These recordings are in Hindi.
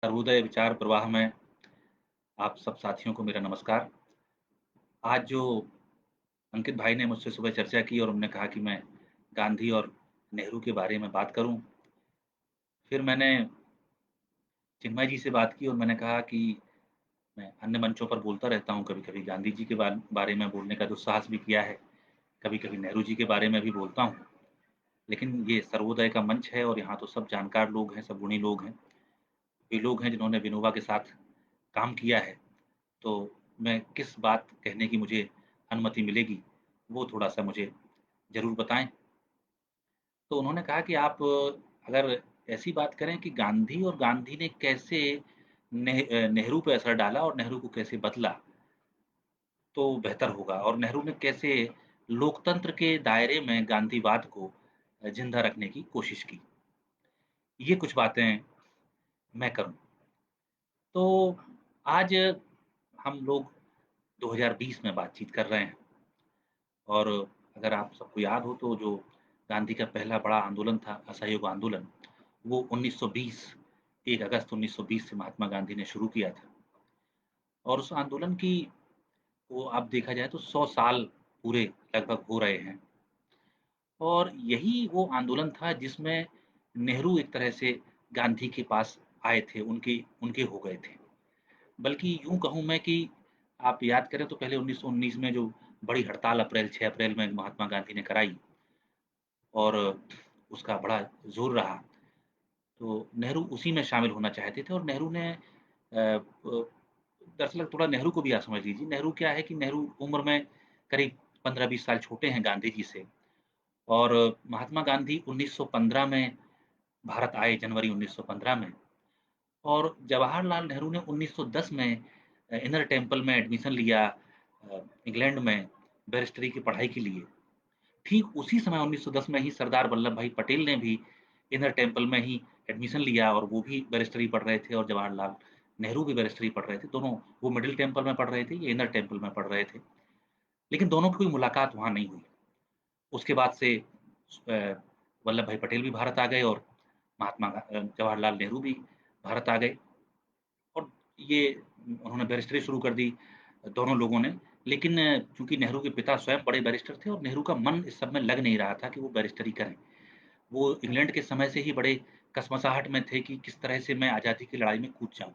सर्वोदय विचार प्रवाह में आप सब साथियों को मेरा नमस्कार। आज जो अंकित भाई ने मुझसे सुबह चर्चा की और उन्होंने कहा कि मैं गांधी और नेहरू के बारे में बात करूं, फिर मैंने चिन्मय जी से बात की और मैंने कहा कि मैं अन्य मंचों पर बोलता रहता हूं, कभी-कभी गांधी जी के बारे में बोलने का दुस्साहस भी किया है, कभी-कभी नेहरू जी के बारे में भी बोलता हूं। लेकिन ये सर्वोदय का मंच है और यहाँ तो सब जानकार लोग हैं, सब गुणी लोग हैं। वे लोग हैं जिन्होंने विनोबा के साथ काम किया है। तो मैं किस बात कहने की मुझे अनुमति मिलेगी, वो थोड़ा-सा मुझे ज़रूर बताएँ। तो उन्होंने कहा कि आप अगर ऐसी बात करें कि गांधी और गांधी ने कैसे नेहरू पे असर डाला और नेहरू को कैसे बदला, तो बेहतर होगा और नेहरू ने कैसे लोकतंत्र के दायरे में गांधीवाद को ज़िंदा रखने की कोशिश की। ये कुछ बातें मैं करूँ। तो आज हम लोग 2020 में बातचीत कर रहे हैं। और अगर आप सबको याद हो तो जो गांधी का पहला बड़ा आंदोलन था, असहयोग आंदोलन, वो 1920 1 अगस्त 1920 से महात्मा गांधी ने शुरू किया था। और उस आंदोलन की वो अब देखा जाए तो 100 साल पूरे लगभग हो रहे हैं। और यही वो आंदोलन था जिसमें नेहरू एक तरह से गांधी के पास आए थे, उनके उनके हो गए थे। बल्कि यूँ कहूँ मैं कि आप याद करें तो पहले 1919 में जो बड़ी हड़ताल 6 अप्रैल में महात्मा गांधी ने कराई और उसका बड़ा ज़ोर रहा। तो नेहरू उसी में शामिल होना चाहते थे और नेहरू ने दरअसल थोड़ा नेहरू को भी आप समझ लीजिए। नेहरू क्या है कि नेहरू उम्र में करीब 15-20 साल छोटे हैं गांधी जी से और महात्मा गांधी 1915 में भारत आए जनवरी 1915 में और जवाहरलाल नेहरू ने 1910 में इनर टेम्पल में एडमिशन लिया इंग्लैंड में बैरिस्टरी की पढ़ाई के लिए। ठीक उसी समय 1910 में ही सरदार वल्लभ भाई पटेल ने भी इनर टेम्पल में ही एडमिशन लिया और वो भी बैरिस्टरी पढ़ रहे थे और जवाहरलाल नेहरू भी बैरिस्टरी पढ़ रहे थे। दोनों वो मिडल टेम्पल में पढ़ रहे थे, ये इनर टेम्पल में पढ़ रहे थे। लेकिन दोनों की कोई मुलाकात वहाँ नहीं हुई। उसके बाद से वल्लभ भाई पटेल भी भारत आ गए और जवाहरलाल नेहरू भी भारत आ गए और ये उन्होंने बैरिस्टरी शुरू कर दी दोनों लोगों ने। लेकिन चूँकि नेहरू के पिता स्वयं बड़े बैरिस्टर थे और नेहरू का मन इस सब में लग नहीं रहा था कि वो बैरिस्टरी करें। वो इंग्लैंड के समय से ही बड़े कशमसाहट में थे कि किस तरह से मैं आज़ादी की लड़ाई में कूद जाऊँ।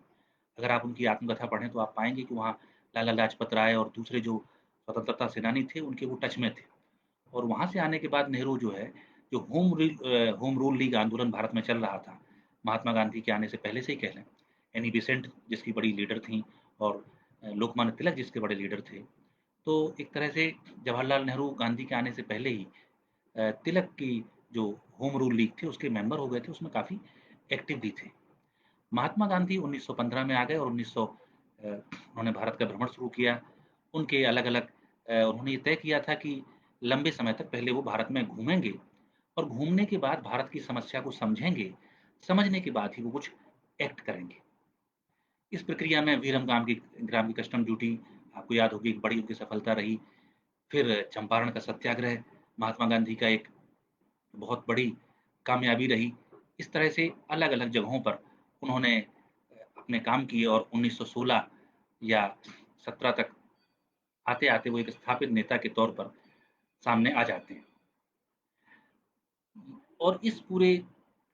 अगर आप उनकी आत्मकथा पढ़ें तो आप पाएँगे कि वहाँ लाला लाजपत राय और दूसरे जो स्वतंत्रता सेनानी थे, उनके वो टच में थे। और वहाँ से आने के बाद नेहरू जो है, जो होम रूल लीग आंदोलन भारत में चल रहा था, महात्मा गांधी के आने से पहले से ही कह लें, एनी बेसेंट जिसकी बड़ी लीडर थीं और लोकमान्य तिलक जिसके बड़े लीडर थे। तो एक तरह से जवाहरलाल नेहरू गांधी के आने से पहले ही तिलक की जो होम रूल लीग थी उसके मेंबर हो गए थे, उसमें काफ़ी एक्टिव भी थे। महात्मा गांधी 1915 में आ गए और उन्होंने भारत का भ्रमण शुरू किया। उनके अलग-अलग उन्होंने ये तय किया था कि लंबे समय तक पहले वो भारत में घूमेंगे और घूमने के बाद भारत की समस्या को समझेंगे, समझने के बाद ही वो कुछ एक्ट करेंगे। इस प्रक्रिया में वीरम ग्राम की कस्टम ड्यूटी आपको याद होगी एक बड़ी उनकी सफलता रही। फिर चंपारण का सत्याग्रह महात्मा गांधी का एक बहुत बड़ी कामयाबी रही। इस तरह से अलग-अलग जगहों पर उन्होंने अपने काम किए और 1916 या 17 तक आते-आते वो एक स्थापित नेता के तौर पर सामने आ जाते हैं। और इस पूरे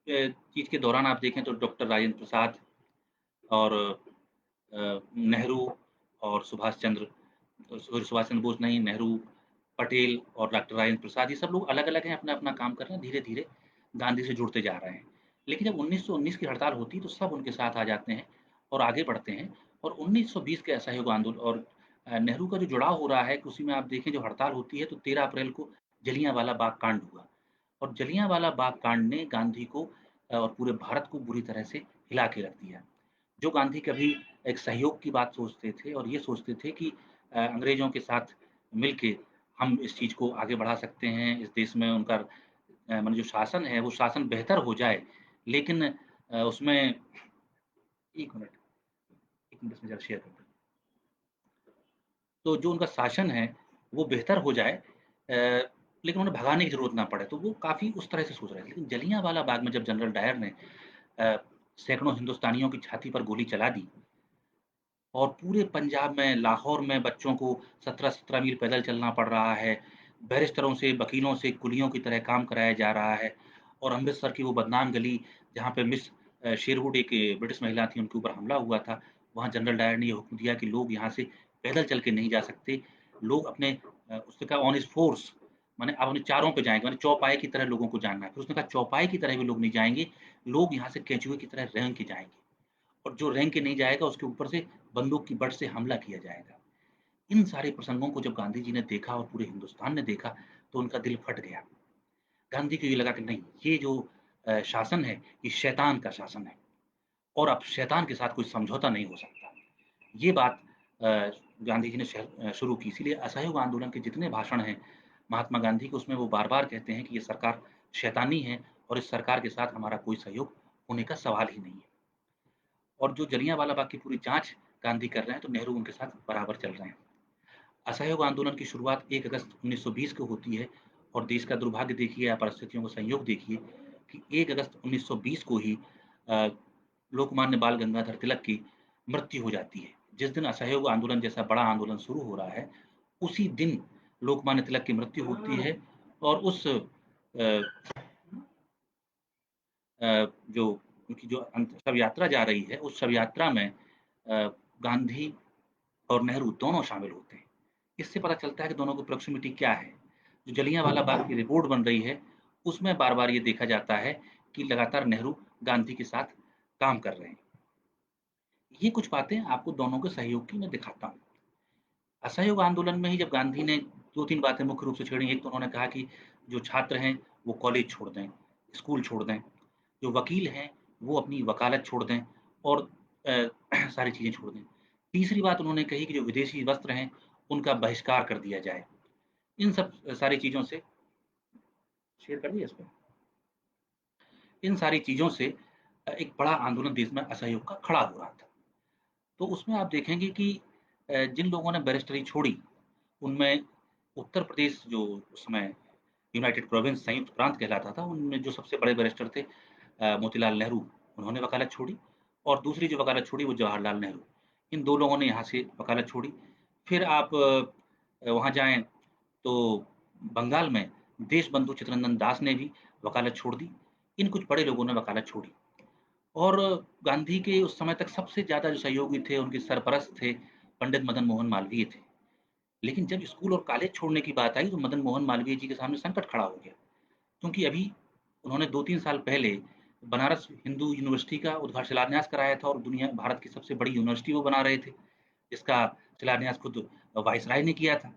चीज़ के दौरान आप देखें तो डॉक्टर राजेंद्र प्रसाद और नेहरू और सुभाष चंद्र बोस नहीं, नेहरू, पटेल और डॉक्टर राजेंद्र प्रसाद ये सब लोग अलग-अलग हैं, अपना-अपना काम कर रहे हैं, धीरे-धीरे गांधी से जुड़ते जा रहे हैं। लेकिन जब 1919 की हड़ताल होती है तो सब उनके साथ आ जाते हैं और आगे बढ़ते हैं और 1920 के असहयोग आंदोलन और नेहरू का जो जुड़ाव हो रहा है कि उसी में आप देखें जो हड़ताल होती है तो 13 अप्रैल को जलियांवाला बाग कांड हुआ और जलियांवाला बाग कांड ने गांधी को और पूरे भारत को बुरी तरह से हिला के रख दिया। जो गांधी कभी एक सहयोग की बात सोचते थे और ये सोचते थे कि अंग्रेज़ों के साथ मिलके हम इस चीज़ को आगे बढ़ा सकते हैं, इस देश में उनका माने जो शासन है, वो शासन बेहतर हो जाए। लेकिन उसमें 1 मिनट इसमें ज़रा शेयर कर दें। तो जो उनका शासन है, वो बेहतर हो जाए लेकिन उन्हें भगाने की ज़रूरत ना पड़े, तो वो काफ़ी उस तरह से सोच रहे थे। लेकिन जलियांवाला बाग में जब जनरल डायर ने अ, सैकड़ों हिंदुस्तानियों की छाती पर गोली चला दी और पूरे पंजाब में, लाहौर में बच्चों को 17-17 मील पैदल चलना पड़ रहा है। बैरिस्टरों से, वकीलों से कुलियों की तरह काम कराया जा रहा है और अमृतसर की वो बदनाम गली जहाँ पे मिस शेरवुड एक ब्रिटिश महिला थी, उनके ऊपर हमला हुआ था। वहाँ जनरल डायर ने ये हुक्म दिया कि लोग यहाँ से पैदल चल के नहीं जा सकते। लोग अपने उसने कहा ऑन हिज़ फ़ोर्स माने आप अपने चारों पे जाएँगे, माने चौपाए की तरह लोगों को जाना है। फिर उसने कहा चौपाए की तरह भी लोग नहीं जाएँगे, लोग यहाँ से केंचुए की तरह रेंग के जाएँगे। और जो रैंक के नहीं जाएगा उसके ऊपर से बंदूक की बट से हमला किया जाएगा। इन सारे प्रसंगों को जब गांधी जी ने देखा और पूरे हिंदुस्तान ने देखा, तो उनका दिल फट गया। गांधी को ये लगा कि नहीं, ये जो शासन है, ये शैतान का शासन है और अब शैतान के साथ कोई समझौता नहीं हो सकता। ये बात अ, गांधी जी ने शुरू की। इसीलिए असहयोग आंदोलन के जितने भाषण हैं, महात्मा गांधी के उसमें वो बार-बार कहते हैं कि ये सरकार शैतानी है और इस सरकार के साथ हमारा कोई सहयोग होने का सवाल ही नहीं है। और जो जलियांवाला बाग की पूरी जाँच गांधी कर रहे हैं, तो नेहरू उनके साथ बराबर चल रहे हैं। असहयोग आंदोलन की शुरुआत 1 अगस्त 1920 को होती है और देश का दुर्भाग्य देखिए या परिस्थितियों का संयोग देखिए कि 1 अगस्त 1920 को ही अ, लोकमान्य बाल गंगाधर तिलक की मृत्यु हो जाती है। जिस दिन असहयोग आंदोलन जैसा बड़ा आंदोलन शुरू हो रहा है, उसी दिन लोकमान्य तिलक की मृत्यु होती है और उस जो उनकी जो शव यात्रा जा रही है, उस शव यात्रा में गांधी और नेहरू दोनों शामिल होते हैं। इससे पता चलता है कि दोनों की प्रॉक्सिमिटी क्या है। जो जलियांवाला बाग की रिपोर्ट बन रही है, उसमें बार-बार ये देखा जाता है कि लगातार नेहरू गांधी के साथ काम कर रहे हैं। ये कुछ बातें आपको दोनों के सहयोग की मैं दिखाता हूँ। असहयोग आंदोलन में ही जब गांधी ने 2-3 बातें मुख्य रूप से छेड़ी, एक तो उन्होंने कहा कि जो छात्र हैं, वो कॉलेज छोड़ दें, स्कूल छोड़ दें। जो वकील हैं, वो अपनी वकालत छोड़ दें और अ, सारी चीज़ें छोड़ दें। तीसरी बात उन्होंने कही कि जो विदेशी वस्त्र हैं, उनका बहिष्कार कर दिया जाए। इन सब सारी चीज़ों से शेयर कर दिया इसको? इन सारी चीज़ों से एक बड़ा आंदोलन देश में असहयोग का खड़ा हो रहा था। तो उसमें आप देखेंगे कि जिन लोगों ने बैरिस्टरी छोड़ी, उनमें उत्तर प्रदेश जो उस समय यूनाइटेड प्रोविंस संयुक्त प्रांत कहलाता था, उनमें जो सबसे बड़े बैरिस्टर थे मोतीलाल नेहरू, उन्होंने वकालत छोड़ी और दूसरी जो वकालत छोड़ी वो जवाहरलाल नेहरू। इन 2 लोगों ने यहाँ से वकालत छोड़ी। फिर आप वहाँ जाएँ तो बंगाल में देशबंधु चित्तरंजन दास ने भी वकालत छोड़ दी। इन कुछ बड़े लोगों ने वकालत छोड़ी और गांधी के उस समय तक सबसे ज़्यादा जो सहयोगी थे, उनके सरपरस्त थे, पंडित मदन मोहन मालवीय थे। लेकिन जब स्कूल और कॉलेज छोड़ने की बात आई, तो मदन मोहन मालवीय जी के सामने संकट खड़ा हो गया। क्योंकि अभी उन्होंने 2-3 साल पहले बनारस हिंदू यूनिवर्सिटी का शिलान्यास कराया था और दुनिया भारत की सबसे बड़ी यूनिवर्सिटी वो बना रहे थे, जिसका शिलान्यास खुद वाइसराय ने किया था।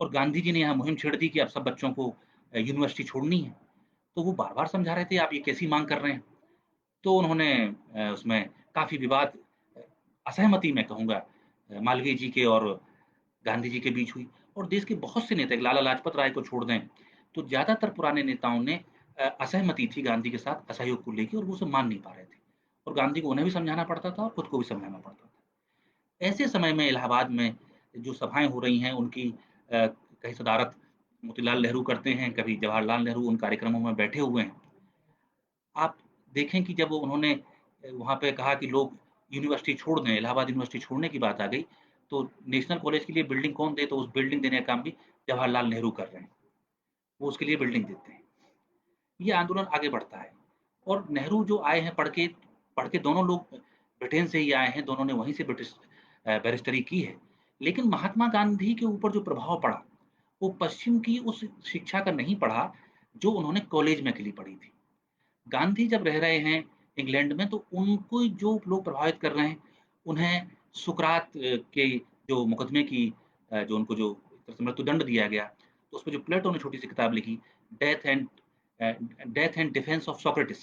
और गांधी जी ने यहाँ मुहिम छेड़ दी कि अब सब बच्चों को यूनिवर्सिटी छोड़नी है। तो वो बार-बार समझा रहे थे, आप ये कैसी माँग कर रहे हैं? तो उन्होंने उसमें काफ़ी विवाद अ, असहमति मैं कहूँगा मालवीय जी के और गांधी जी के बीच हुई और देश के बहुत से नेता लाला लाजपत राय को छोड़ दें, तो ज़्यादातर पुराने नेताओं ने असहमति थी गांधी के साथ असहयोग को लेके और वो उसे मान नहीं पा रहे थे और गांधी को उन्हें भी समझाना पड़ता था और खुद को भी समझाना पड़ता था। ऐसे समय में इलाहाबाद में जो सभाएँ हो रही हैं उनकी कहीं सदारत मोतीलाल नेहरू करते हैं, कभी जवाहरलाल नेहरू उन कार्यक्रमों में बैठे हुए हैं। आप देखें कि जब उन्होंने वहाँ पे कहा कि लोग यूनिवर्सिटी छोड़ दें, इलाहाबाद यूनिवर्सिटी छोड़ने की बात आ गई, तो नेशनल कॉलेज के लिए बिल्डिंग कौन दे? तो उस बिल्डिंग देने का काम भी जवाहरलाल नेहरू कर रहे हैं। वो उसके लिए बिल्डिंग देते हैं। ये आंदोलन आगे बढ़ता है और नेहरू जो आए हैं पढ़ के दोनों लोग ब्रिटेन से ही आए हैं, दोनों ने वहीं से बैरिस्टरी की है। लेकिन महात्मा गांधी के ऊपर जो प्रभाव पड़ा, वो पश्चिम की उस शिक्षा का नहीं पड़ा, जो उन्होंने कॉलेज में के लिए पढ़ी थी। गांधी जब रह रहे हैं इंग्लैंड में तो उनको जो लोग प्रभावित कर रहे हैं, उन्हें सुकरात के जो मुकदमे की जो उनको जो एक तरह से मृत्युदंड दिया गया, तो उसपे जो प्लेटो ने छोटी-सी किताब लिखी, death and a, death and defence of Socrates,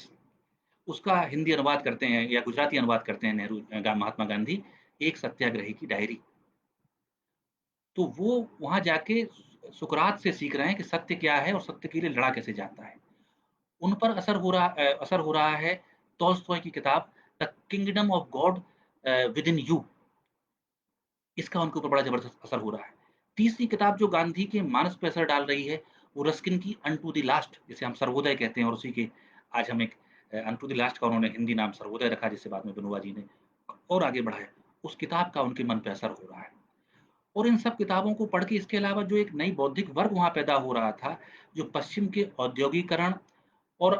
उसका हिंदी अनुवाद करते हैं या गुजराती अनुवाद करते हैं महात्मा गांधी, एक सत्याग्रही की डायरी। तो वो वहाँ जाके सुकरात से सीख रहे हैं कि सत्य क्या है और सत्य के लिए लड़ा कैसे जाता है। उन पर असर हो रहा है टॉल्स्टॉय की किताब the kingdom of God with in you, इसका उनके ऊपर बड़ा ज़बरदस्त असर हो रहा है। तीसरी किताब जो गांधी के मानस पे असर डाल रही है, वो रस्किन की अनटू द लास्ट जिसे हम सर्वोदय कहते हैं और उसी के आज हम एक अनटू द लास्ट का उन्होंने हिंदी नाम सर्वोदय रखा, जिसे बाद में बिनोबा जी ने और आगे बढ़ाया। उस किताब का उनके मन पे असर हो रहा है। और इन सब किताबों को पढ़ के इसके अलावा जो एक नई बौद्धिक वर्ग वहाँ पैदा हो रहा था, जो पश्चिम के औद्योगीकरण और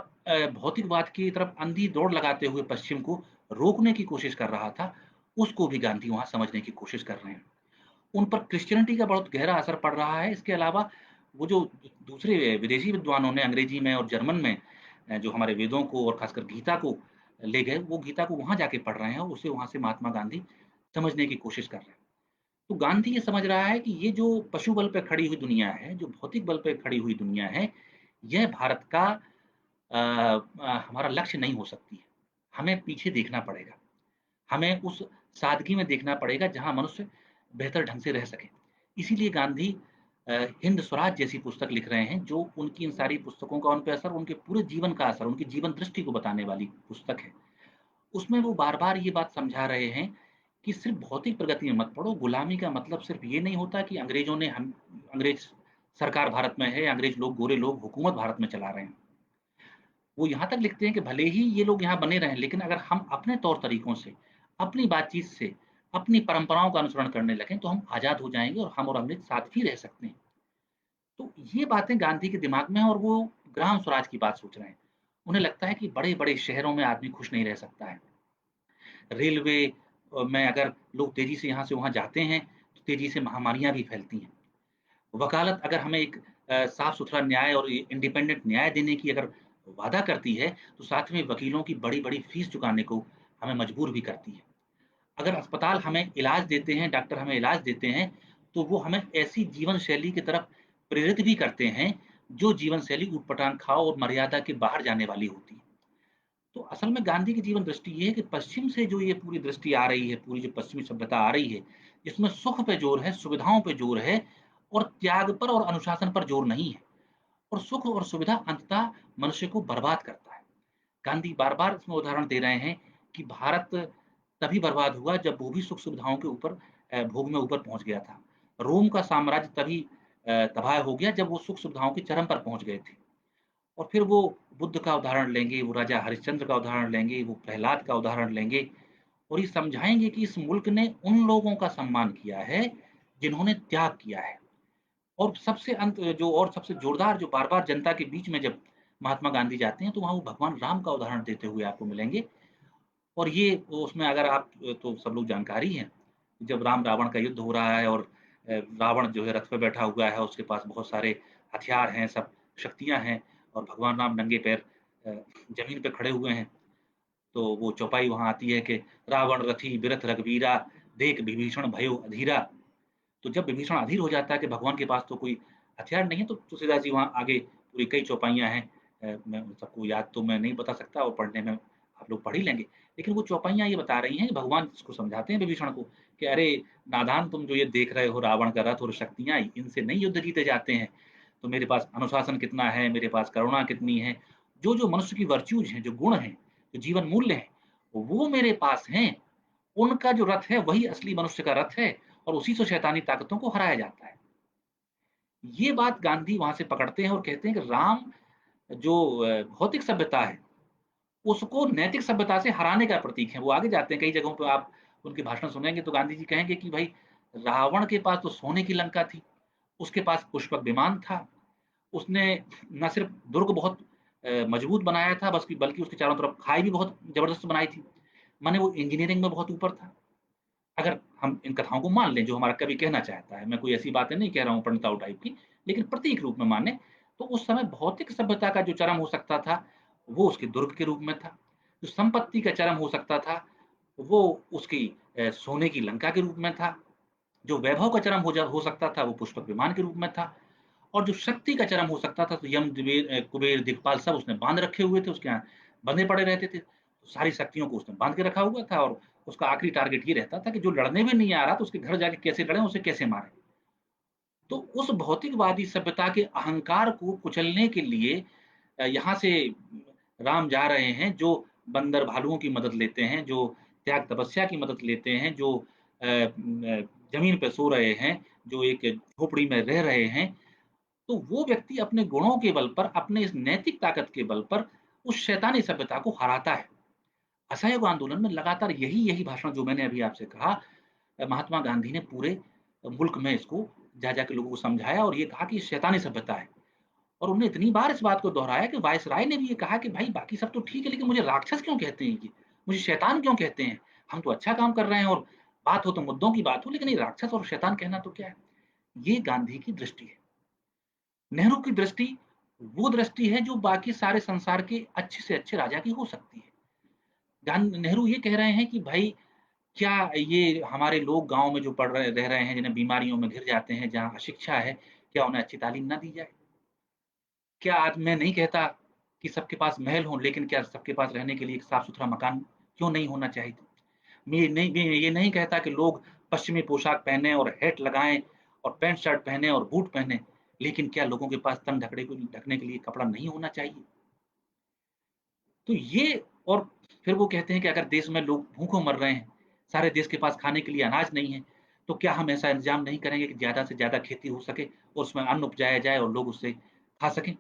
भौतिकवाद की तरफ अंधी दौड़ लगाते हुए पश्चिम को रोकने की कोशिश कर रहा था, उसको भी गांधी वहाँ समझने की कोशिश कर रहे हैं। उन पर क्रिश्चियनिटी का बहुत गहरा असर पड़ रहा है। इसके अलावा वो जो दूसरे विदेशी विद्वानों ने अंग्रेजी में और जर्मन में जो हमारे वेदों को और खासकर गीता को ले गए, वो गीता को वहाँ जाके पढ़ रहे हैं और उसे वहाँ से महात्मा गांधी समझने की कोशिश कर रहे हैं। तो गांधी ये समझ रहा है कि ये जो पशु बल पे खड़ी हुई दुनिया है, जो भौतिक बल पे खड़ी हुई दुनिया है, यह भारत का हमारा लक्ष्य नहीं हो सकती है। हमें पीछे देखना पड़ेगा। हमें उस सादगी में देखना पड़ेगा जहाँ मनुष्य बेहतर ढंग से रह सके। इसीलिए गांधी हिंद स्वराज जैसी पुस्तक लिख रहे हैं, जो उनकी इन सारी पुस्तकों का उन पे असर, उनके पूरे जीवन का असर, उनकी जीवन दृष्टि को बताने वाली पुस्तक है। उसमें वो बार-बार ये बात समझा रहे हैं कि सिर्फ़ भौतिक प्रगति में मत पड़ो, गुलामी का मतलब सिर्फ़ ये नहीं होता कि अंग्रेज सरकार भारत में है, अंग्रेज लोग, गोरे लोग हुकूमत भारत में चला रहे हैं। वो यहाँ तक लिखते हैं कि भले ही ये लोग यहाँ बने रहें, लेकिन अगर हम अपने तौर तरीकों से, अपनी बातचीत से, अपनी परंपराओं का अनुसरण करने लगें, तो हम आज़ाद हो जाएँगे और हम और अंग्रेज साथ ही रह सकते हैं। तो ये बातें गांधी के दिमाग में हैं और वो ग्राम स्वराज की बात सोच रहे हैं। उन्हें लगता है कि बड़े-बड़े शहरों में आदमी खुश नहीं रह सकता है। रेलवे में अगर लोग तेज़ी से यहाँ से वहाँ जाते हैं, तो तेज़ी से महामारियाँ भी फैलती हैं। वकालत अगर हमें एक साफ-सुथरा न्याय और इंडिपेंडेंट न्याय देने की अगर वादा करती है, तो साथ में वकीलों की बड़ी-बड़ी फीस चुकाने को हमें मजबूर भी करती है। अगर अस्पताल हमें इलाज देते हैं, डॉक्टर हमें इलाज देते हैं, तो वो हमें ऐसी जीवन शैली की तरफ प्रेरित भी करते हैं, जो जीवन शैली ऊट-पटांग खाओ और मर्यादा के बाहर जाने वाली होती है। तो असल में गांधी की जीवन दृष्टि ये है कि पश्चिम से जो ये पूरी दृष्टि आ रही है, पूरी जो पश्चिमी सभ्यता आ रही है, इसमें सुख पे जोर है, सुविधाओं पे जोर है और त्याग पर और अनुशासन पर जोर नहीं है। और सुख और सुविधा अंततः मनुष्य को बर्बाद करता है। गांधी बार-बार इसमें उदाहरण दे रहे हैं कि भारत तभी बर्बाद हुआ जब वो भी सुख सुविधाओं के ऊपर भोग में ऊपर पहुँच गया था। रोम का साम्राज्य तभी तबाह हो गया जब वो सुख सुविधाओं के चरम पर पहुँच गए थे। और फिर वो बुद्ध का उदाहरण लेंगे, वो राजा हरिश्चंद्र का उदाहरण लेंगे, वो प्रहलाद का उदाहरण लेंगे और ये समझाएँगे कि इस मुल्क ने उन लोगों का सम्मान किया है, जिन्होंने त्याग किया है। और सबसे अंत जो और सबसे जोरदार जो बार-बार जनता के बीच में जब महात्मा गांधी जाते हैं, तो वहाँ वो भगवान राम का उदाहरण देते हुए आपको मिलेंगे। और ये उसमें अगर आप तो सब लोग जानकार ही हैं, जब राम-रावण का युद्ध हो रहा है और रावण जो है रथ पे बैठा हुआ है, उसके पास बहुत सारे हथियार हैं, सब शक्तियाँ हैं और भगवान राम नंगे पैर अ, ज़मीन पे खड़े हुए हैं। तो वो चौपाई वहाँ आती है कि रावण रथी बिरथ रघुबीरा, देख विभीषण भयो अधीरा। तो जब विभीषण अधीर हो जाता है कि भगवान के पास तो कोई हथियार नहीं है, तो तुलसीदास जी वहाँ आगे पूरी कई चौपाइयाँ हैं। मैं उन सबको याद तो मैं नहीं बता सकता और पढ़ने में आप लोग पढ़ ही लेंगे। लेकिन वो चौपाइयाँ ये बता रही हैं कि भगवान इसको समझाते हैं विभीषण को कि अरे नादान, तुम जो ये देख रहे हो रावण का रथ और शक्तियाँ, इनसे नहीं युद्ध जीते जाते हैं। तो मेरे पास अनुशासन कितना है, मेरे पास करुणा कितनी है। जो-जो मनुष्य की वर्च्यूज़ हैं, जो गुण हैं, जो जीवन मूल्य हैं, वो मेरे पास हैं। उनका जो रथ है वही असली मनुष्य का रथ है और उसी से शैतानी ताकतों को हराया जाता है। ये बात गांधी वहाँ से पकड़ते हैं और कहते हैं कि राम जो भौतिक सभ्यता है, उसको नैतिक सभ्यता से हराने का प्रतीक है। वो आगे जाते हैं, कई जगहों पे आप उनके भाषण सुनेंगे तो गांधी जी कहेंगे कि भाई रावण के पास तो सोने की लंका थी, उसके पास पुष्पक विमान था, उसने ना सिर्फ दुर्ग बहुत मजबूत बनाया था बल्कि उसके चारों तरफ खाई भी बहुत जबरदस्त बनाई थी। माने वो इंजीनियरिंग में बहुत ऊपर था। अगर हम इन कथाओं को मान लें जो हमारा कवि कहना चाहता है, मैं कोई ऐसी बातें नहीं कह रहा हूँ पंडिताऊ टाइप की, लेकिन प्रतीक रूप में माने, तो उस समय भौतिक सभ्यता का जो चरम हो सकता था, वो उसके दुर्ग के रूप में था। जो संपत्ति का चरम हो सकता था, वो उसकी सोने की लंका के रूप में था। जो वैभव का चरम हो सकता था, वो पुष्पक विमान के रूप में था। और जो शक्ति का चरम हो सकता था, तो यम, कुबेर, दिक्पाल सब उसने बाँध रखे हुए थे, उसके यहाँ बँधे पड़े रहते थे। तो सारी शक्तियों को उसने बाँध के रखा हुआ था और उसका आखिरी टारगेट ये रहता था कि जो लड़ने में नहीं आ रहा, तो उसके घर जाके कैसे लड़ें, उसे कैसे मारें। तो उस भौतिकवादी सभ्यता के अहंकार को कुचलने के लिए यहाँ से राम जा रहे हैं, जो बंदर भालुओं की मदद लेते हैं, जो त्याग तपस्या की मदद लेते हैं, जो ज़मीन पे सो रहे हैं, जो एक झोपड़ी में रह रहे हैं, तो वो व्यक्ति अपने गुणों के बल पर, अपने इस नैतिक ताकत के बल पर उस शैतानी सभ्यता को हराता है। असहयोग आंदोलन में लगातार यही भाषण जो मैंने अभी आपसे कहा, महात्मा गांधी ने पूरे मुल्क में इसको जा के लोगों को समझाया और ये कहा कि ये शैतानी सभ्यता है। और उन्होंने इतनी बार इस बात को दोहराया कि वायसराय ने भी ये कहा कि भाई बाकी सब तो ठीक है, लेकिन मुझे राक्षस क्यों कहते हैं ये? मुझे शैतान क्यों कहते हैं? हम तो अच्छा काम कर रहे हैं और बात हो तो मुद्दों की बात हो, लेकिन ये राक्षस और शैतान कहना तो क्या है? ये गांधी की दृष्टि है। नेहरू की दृष्टि वो दृष्टि है जो बाकी सारे संसार के अच्छे से अच्छे राजा की हो सकती है। नेहरू ये कह रहे हैं कि भाई क्या ये हमारे लोग गाँव में जो पढ़ रहे रह रहे हैं, जिन्हें बीमारियों में घिर जाते हैं, जहाँ अशिक्षा है, क्या उन्हें अच्छी तालीम ना दी जाए? क्या आज मैं नहीं कहता कि सबके पास महल हों, लेकिन क्या सबके पास रहने के लिए एक साफ-सुथरा मकान क्यों नहीं होना चाहिए? मैं ये नहीं कहता कि लोग पश्चिमी पोशाक पहने और हैट लगाएँ और पैंट शर्ट पहने और बूट पहने, लेकिन क्या लोगों के पास तन ढकने के लिए कपड़ा नहीं होना चाहिए? तो ये और फिर वो कहते हैं कि अगर देश में लोग भूखों मर रहे हैं, सारे देश के पास खाने के लिए अनाज नहीं है, तो क्या हम ऐसा इंतज़ाम नहीं करेंगे कि ज़्यादा से ज़्यादा खेती हो सके और उसमें अन्न उपजाया जाए और लोग उससे खा सकें?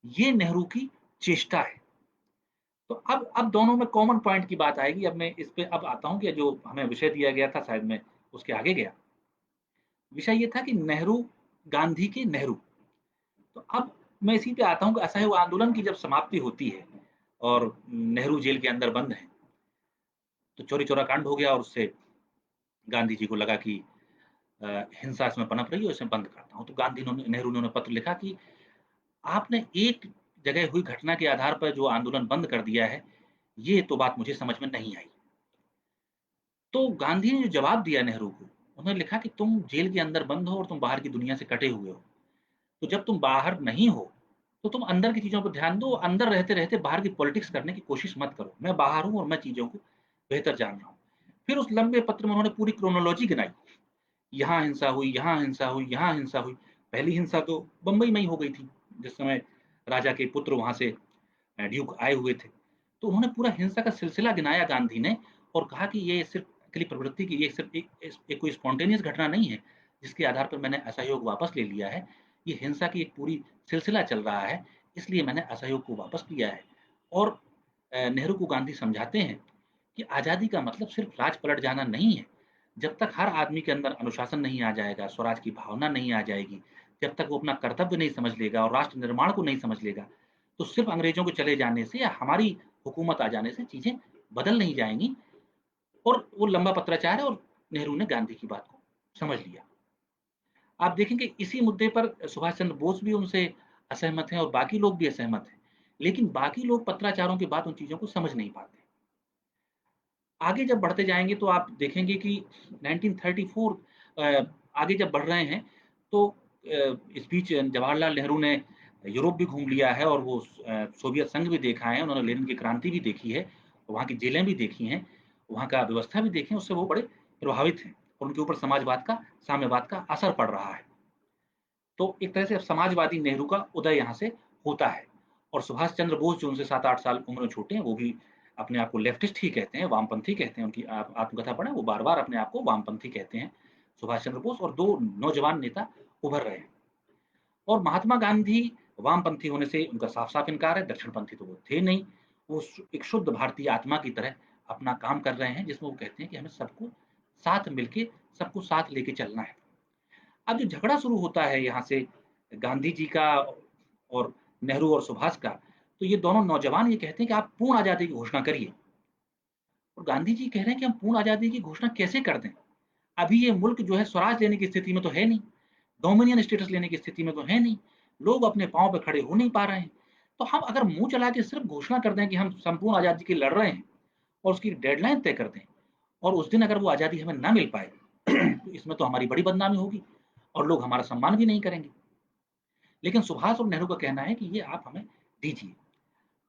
ये नेहरू की चेष्टा है। तो अब दोनों में कॉमन पॉइंट की बात आएगी। अब मैं इस पे अब आता हूँ कि जो हमें विषय दिया गया था, शायद मैं उसके आगे गया। विषय ये था कि नेहरू, गांधी के नेहरू। तो अब मैं इसी पे आता हूँ कि असहयोग आंदोलन की जब समाप्ति होती है और नेहरू जेल के अंदर बंद हैं, तो चौरी चौरा कांड हो गया और उससे गांधी जी को लगा कि हिंसा इसमें पनप रही है, इसे बंद करता हूँ। तो नेहरू ने उन्हें पत्र लिखा कि आपने एक जगह हुई घटना के आधार पर जो आंदोलन बंद कर दिया है, ये तो बात मुझे समझ में नहीं आई। तो गांधी ने जो जवाब दिया नेहरू को, उन्होंने लिखा कि तुम जेल के अंदर बंद हो और तुम बाहर की दुनिया से कटे हुए हो। तो जब तुम बाहर नहीं हो, तो तुम अंदर की चीज़ों पर ध्यान दो, अंदर रहते-रहते बाहर की पॉलिटिक्स करने की कोशिश मत करो। मैं बाहर हूँ और मैं चीज़ों को बेहतर जान रहा हूँ। फिर उस लंबे पत्र में उन्होंने पूरी क्रोनोलॉजी गिनाई। यहाँ हिंसा हुई, यहाँ हिंसा हुई, यहाँ हिंसा हुई। पहली हिंसा तो बम्बई में ही हो गई थी, जिस समय राजा के पुत्र वहाँ से ड्यूक आए हुए थे। तो उन्होंने पूरा हिंसा का सिलसिला गिनाया गांधी ने और कहा कि ये सिर्फ़ अकेली प्रवृत्ति की, ये सिर्फ़ एक कोई स्पॉन्टेनियस घटना नहीं है, जिसके आधार पर मैंने असहयोग वापस ले लिया है। ये हिंसा की एक पूरी सिलसिला चल रहा है, इसलिए मैंने असहयोग को वापस लिया है। और नेहरू को गांधी समझाते हैं कि आज़ादी का मतलब सिर्फ़ राज पलट जाना नहीं है। जब तक हर आदमी के अंदर अनुशासन नहीं आ जाएगा, स्वराज की भावना नहीं आ जाएगी, जब तक वो अपना कर्तव्य नहीं समझ लेगा और राष्ट्र निर्माण को नहीं समझ लेगा, तो सिर्फ़ अंग्रेज़ों के चले जाने से या हमारी हुकूमत आ जाने से चीज़ें बदल नहीं जाएँगी। और वो लंबा पत्राचार है और नेहरू ने गांधी की बात को समझ लिया। आप देखेंगे इसी मुद्दे पर सुभाष चंद्र बोस भी उनसे असहमत हैं और बाकी लोग भी असहमत हैं। लेकिन बाकी लोग पत्राचारों के बाद उन चीज़ों को समझ नहीं पाते। आगे जब बढ़ते जाएँगे तो आप देखेंगे कि 1934 आगे जब बढ़ रहे हैं तो इस बीच जवाहरलाल नेहरू ने यूरोप भी घूम लिया है और वो सोवियत संघ भी देखा है, उन्होंने लेनिन की क्रांति भी देखी है, वहाँ की जेलें भी देखी हैं, वहाँ का व्यवस्था भी देखी है, उससे वो बड़े प्रभावित हैं और उनके ऊपर समाजवाद का, साम्यवाद का असर पड़ रहा है। तो एक तरह से अब समाजवादी नेहरू का उदय यहाँ से होता है और सुभाष चंद्र बोस जो उनसे 7-8 साल उम्र में छोटे हैं, वो भी अपने आप को लेफ्टिस्ट ही कहते हैं, वामपंथी कहते हैं। उनकी आप आत्मकथा पढ़ें, वो बार-बार अपने आप को वामपंथी कहते हैं, सुभाष चंद्र बोस और 2 नौजवान नेता उभर रहे हैं। और महात्मा गांधी वामपंथी होने से उनका साफ-साफ इनकार है, दक्षिणपंथी तो वो थे नहीं। वो एक शुद्ध भारतीय आत्मा की तरह अपना काम कर रहे हैं, जिसमें वो कहते हैं कि हमें सबको साथ मिलके, सबको साथ लेके चलना है। अब जो झगड़ा शुरू होता है यहाँ से गांधी जी का और नेहरू और सुभाष का, तो ये दोनों नौजवान ये कहते हैं कि आप पूर्ण आज़ादी की घोषणा करिए और गांधी जी कह रहे हैं कि हम पूर्ण आज़ादी की घोषणा कैसे कर दें? अभी ये मुल्क जो है स्वराज लेने की स्थिति में तो है नहीं, डोमिनियन स्टेटस लेने की स्थिति में तो है नहीं, लोग अपने पाँव पे खड़े हो नहीं पा रहे हैं। तो हम अगर मुँह चला के सिर्फ घोषणा कर दें कि हम संपूर्ण आज़ादी के लिए लड़ रहे हैं और उसकी डेडलाइन तय कर दें और उस दिन अगर वो आज़ादी हमें ना मिल पाए, तो इसमें तो हमारी बड़ी बदनामी होगी और लोग हमारा सम्मान भी नहीं करेंगे। लेकिन सुभाष और नेहरू का कहना है कि ये आप हमें दीजिए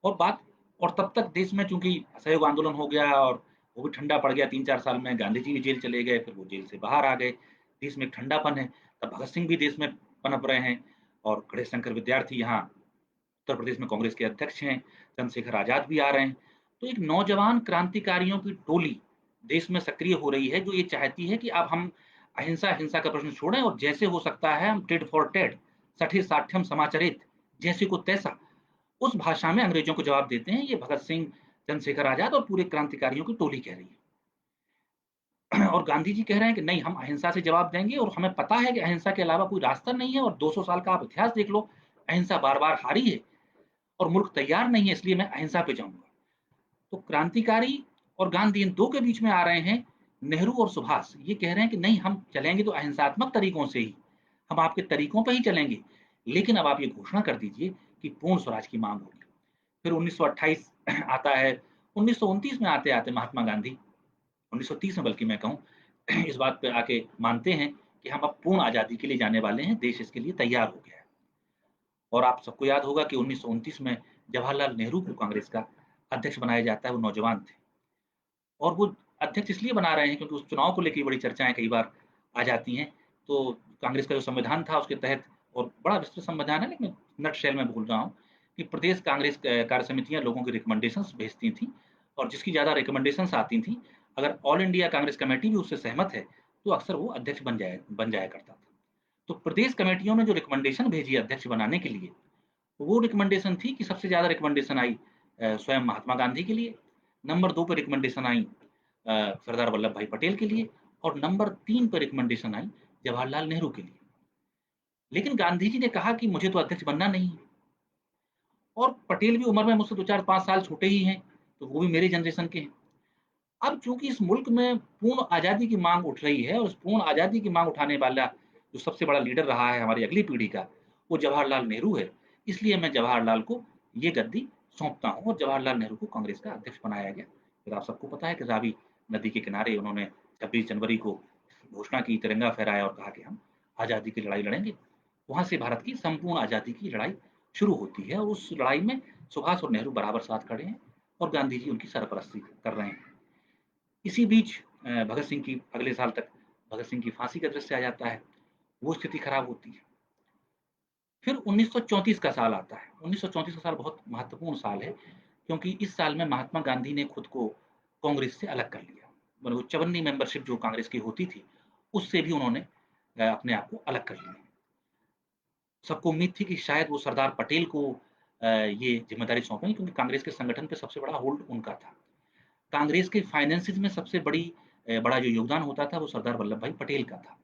और बात और तब तक देश में चूँकि असहयोग आंदोलन हो गया और वो भी ठंडा पड़ गया 3-4 साल में, गांधी जी भी जेल चले गए, फिर वो जेल से बाहर आ गए। देश में एक ठंडापन है, तब भगत सिंह भी देश में पनप रहे हैं और गणेश शंकर विद्यार्थी यहाँ उत्तर प्रदेश में कांग्रेस के अध्यक्ष हैं, चंद्रशेखर आज़ाद भी आ रहे हैं। तो एक नौजवान क्रांतिकारियों की टोली देश में सक्रिय हो रही है, जो ये चाहती है कि अब हम अहिंसा, हिंसा का प्रश्न छोड़ें और जैसे हो सकता है हम टिट फॉर टैट, सठे साठ्यम समाचरेत, जैसे को तैसा उस भाषा में अंग्रेजों को जवाब देते हैं, ये भगत सिंह, चंद्रशेखर आजाद और पूरे क्रांतिकारियों की टोली कह रही है। और गांधी जी कह रहे हैं कि नहीं, हम अहिंसा से जवाब देंगे और हमें पता है कि अहिंसा के अलावा कोई रास्ता नहीं है, और 200 साल का आप इतिहास देख लो, अहिंसा बार-बार हारी है और मुल्क तैयार नहीं है, इसलिए मैं अहिंसा पे जाऊँगा। तो क्रांतिकारी और गांधी इन 2 के बीच में आ रहे हैं नेहरू और सुभाष। ये कह रहे हैं कि नहीं, हम चलेंगे तो अहिंसात्मक तरीकों से ही, हम आपके तरीकों पे ही चलेंगे, लेकिन अब आप ये घोषणा कर दीजिए कि पूर्ण स्वराज की माँग होगी। फिर 1928 आता है, 1929 में आते-आते महात्मा गांधी, 1930 में बल्कि मैं कहूँ, इस बात पे आके मानते हैं कि हम अब पूर्ण आज़ादी के लिए जाने वाले हैं, देश इसके लिए तैयार हो गया है। और आप सबको याद होगा कि 1929 में जवाहरलाल नेहरू को कांग्रेस का अध्यक्ष बनाया जाता है, वो नौजवान थे। और वो अध्यक्ष इसलिए बना रहे हैं क्योंकि उस चुनाव को लेके बड़ी चर्चाएँ कई बार आ जाती हैं। तो कांग्रेस का जो संविधान था उसके तहत, और बड़ा विस्तृत संविधान है, लेकिन नटशेल में बोल रहा हूँ कि प्रदेश कांग्रेस कार्य समितियाँ लोगों की रिकमेंडेशंस भेजती थीं, और जिसकी ज़्यादा रिकमेंडेशंस आती थीं, अगर ऑल इंडिया कांग्रेस कमेटी भी उससे सहमत है, तो अक्सर वो अध्यक्ष बन जाया करता था। तो प्रदेश कमेटियों ने जो रिकमेंडेशन भेजी अध्यक्ष बनाने के लिए, वो रिकमेंडेशन थी कि सबसे ज़्यादा रिकमेंडेशन आई स्वयं महात्मा गांधी के लिए, नंबर 2 पे रिकमेंडेशन आई सरदार वल्लभ भाई पटेल के लिए, और नंबर 3 पे रिकमेंडेशन आई जवाहरलाल नेहरू के लिए। लेकिन गांधी जी ने कहा कि मुझे तो अध्यक्ष बनना नहीं है, और पटेल भी उम्र में मुझसे 2-4-5 साल छोटे ही हैं, तो वो भी मेरे जनरेशन के हैं। अब चूँकि इस मुल्क में पूर्ण आज़ादी की माँग उठ रही है, और उस पूर्ण आज़ादी की माँग उठाने वाला जो सबसे बड़ा लीडर रहा है हमारी अगली पीढ़ी का, वो जवाहरलाल नेहरू है। इसलिए मैं जवाहरलाल को ये गद्दी सौंपता हूँ, और जवाहरलाल नेहरू को कांग्रेस का अध्यक्ष बनाया गया। फिर आप सबको पता है कि रावी नदी के किनारे उन्होंने 26 जनवरी को घोषणा की, तिरंगा फहराया और कहा कि हम आज़ादी की लड़ाई लड़ेंगे। वहाँ से भारत की संपूर्ण आज़ादी की लड़ाई शुरू होती है, और उस लड़ाई में सुभाष और नेहरू बराबर साथ खड़े हैं, और गांधी जी उनकी सरपरस्ती कर रहे हैं। इसी बीच भगत सिंह की अगले साल तक भगत सिंह की फांसी का दृश्य आ जाता है, वो स्थिति खराब होती है। फिर 1934 का साल आता है। 1934 का साल बहुत महत्वपूर्ण साल है, क्योंकि इस साल में महात्मा गांधी ने खुद को कांग्रेस से अलग कर लिया। मतलब वो चवन्नी मेंबरशिप जो कांग्रेस की होती थी, उससे भी उन्होंने अपने आप को अलग कर लिया। सबको उम्मीद थी कि शायद वो सरदार पटेल को ये ज़िम्मेदारी सौंपेंगे, क्योंकि कांग्रेस के संगठन पे सबसे बड़ा होल्ड उनका था। कांग्रेस के फाइनेंसेस में सबसे बड़ा जो योगदान होता था, वो सरदार वल्लभ भाई पटेल का था।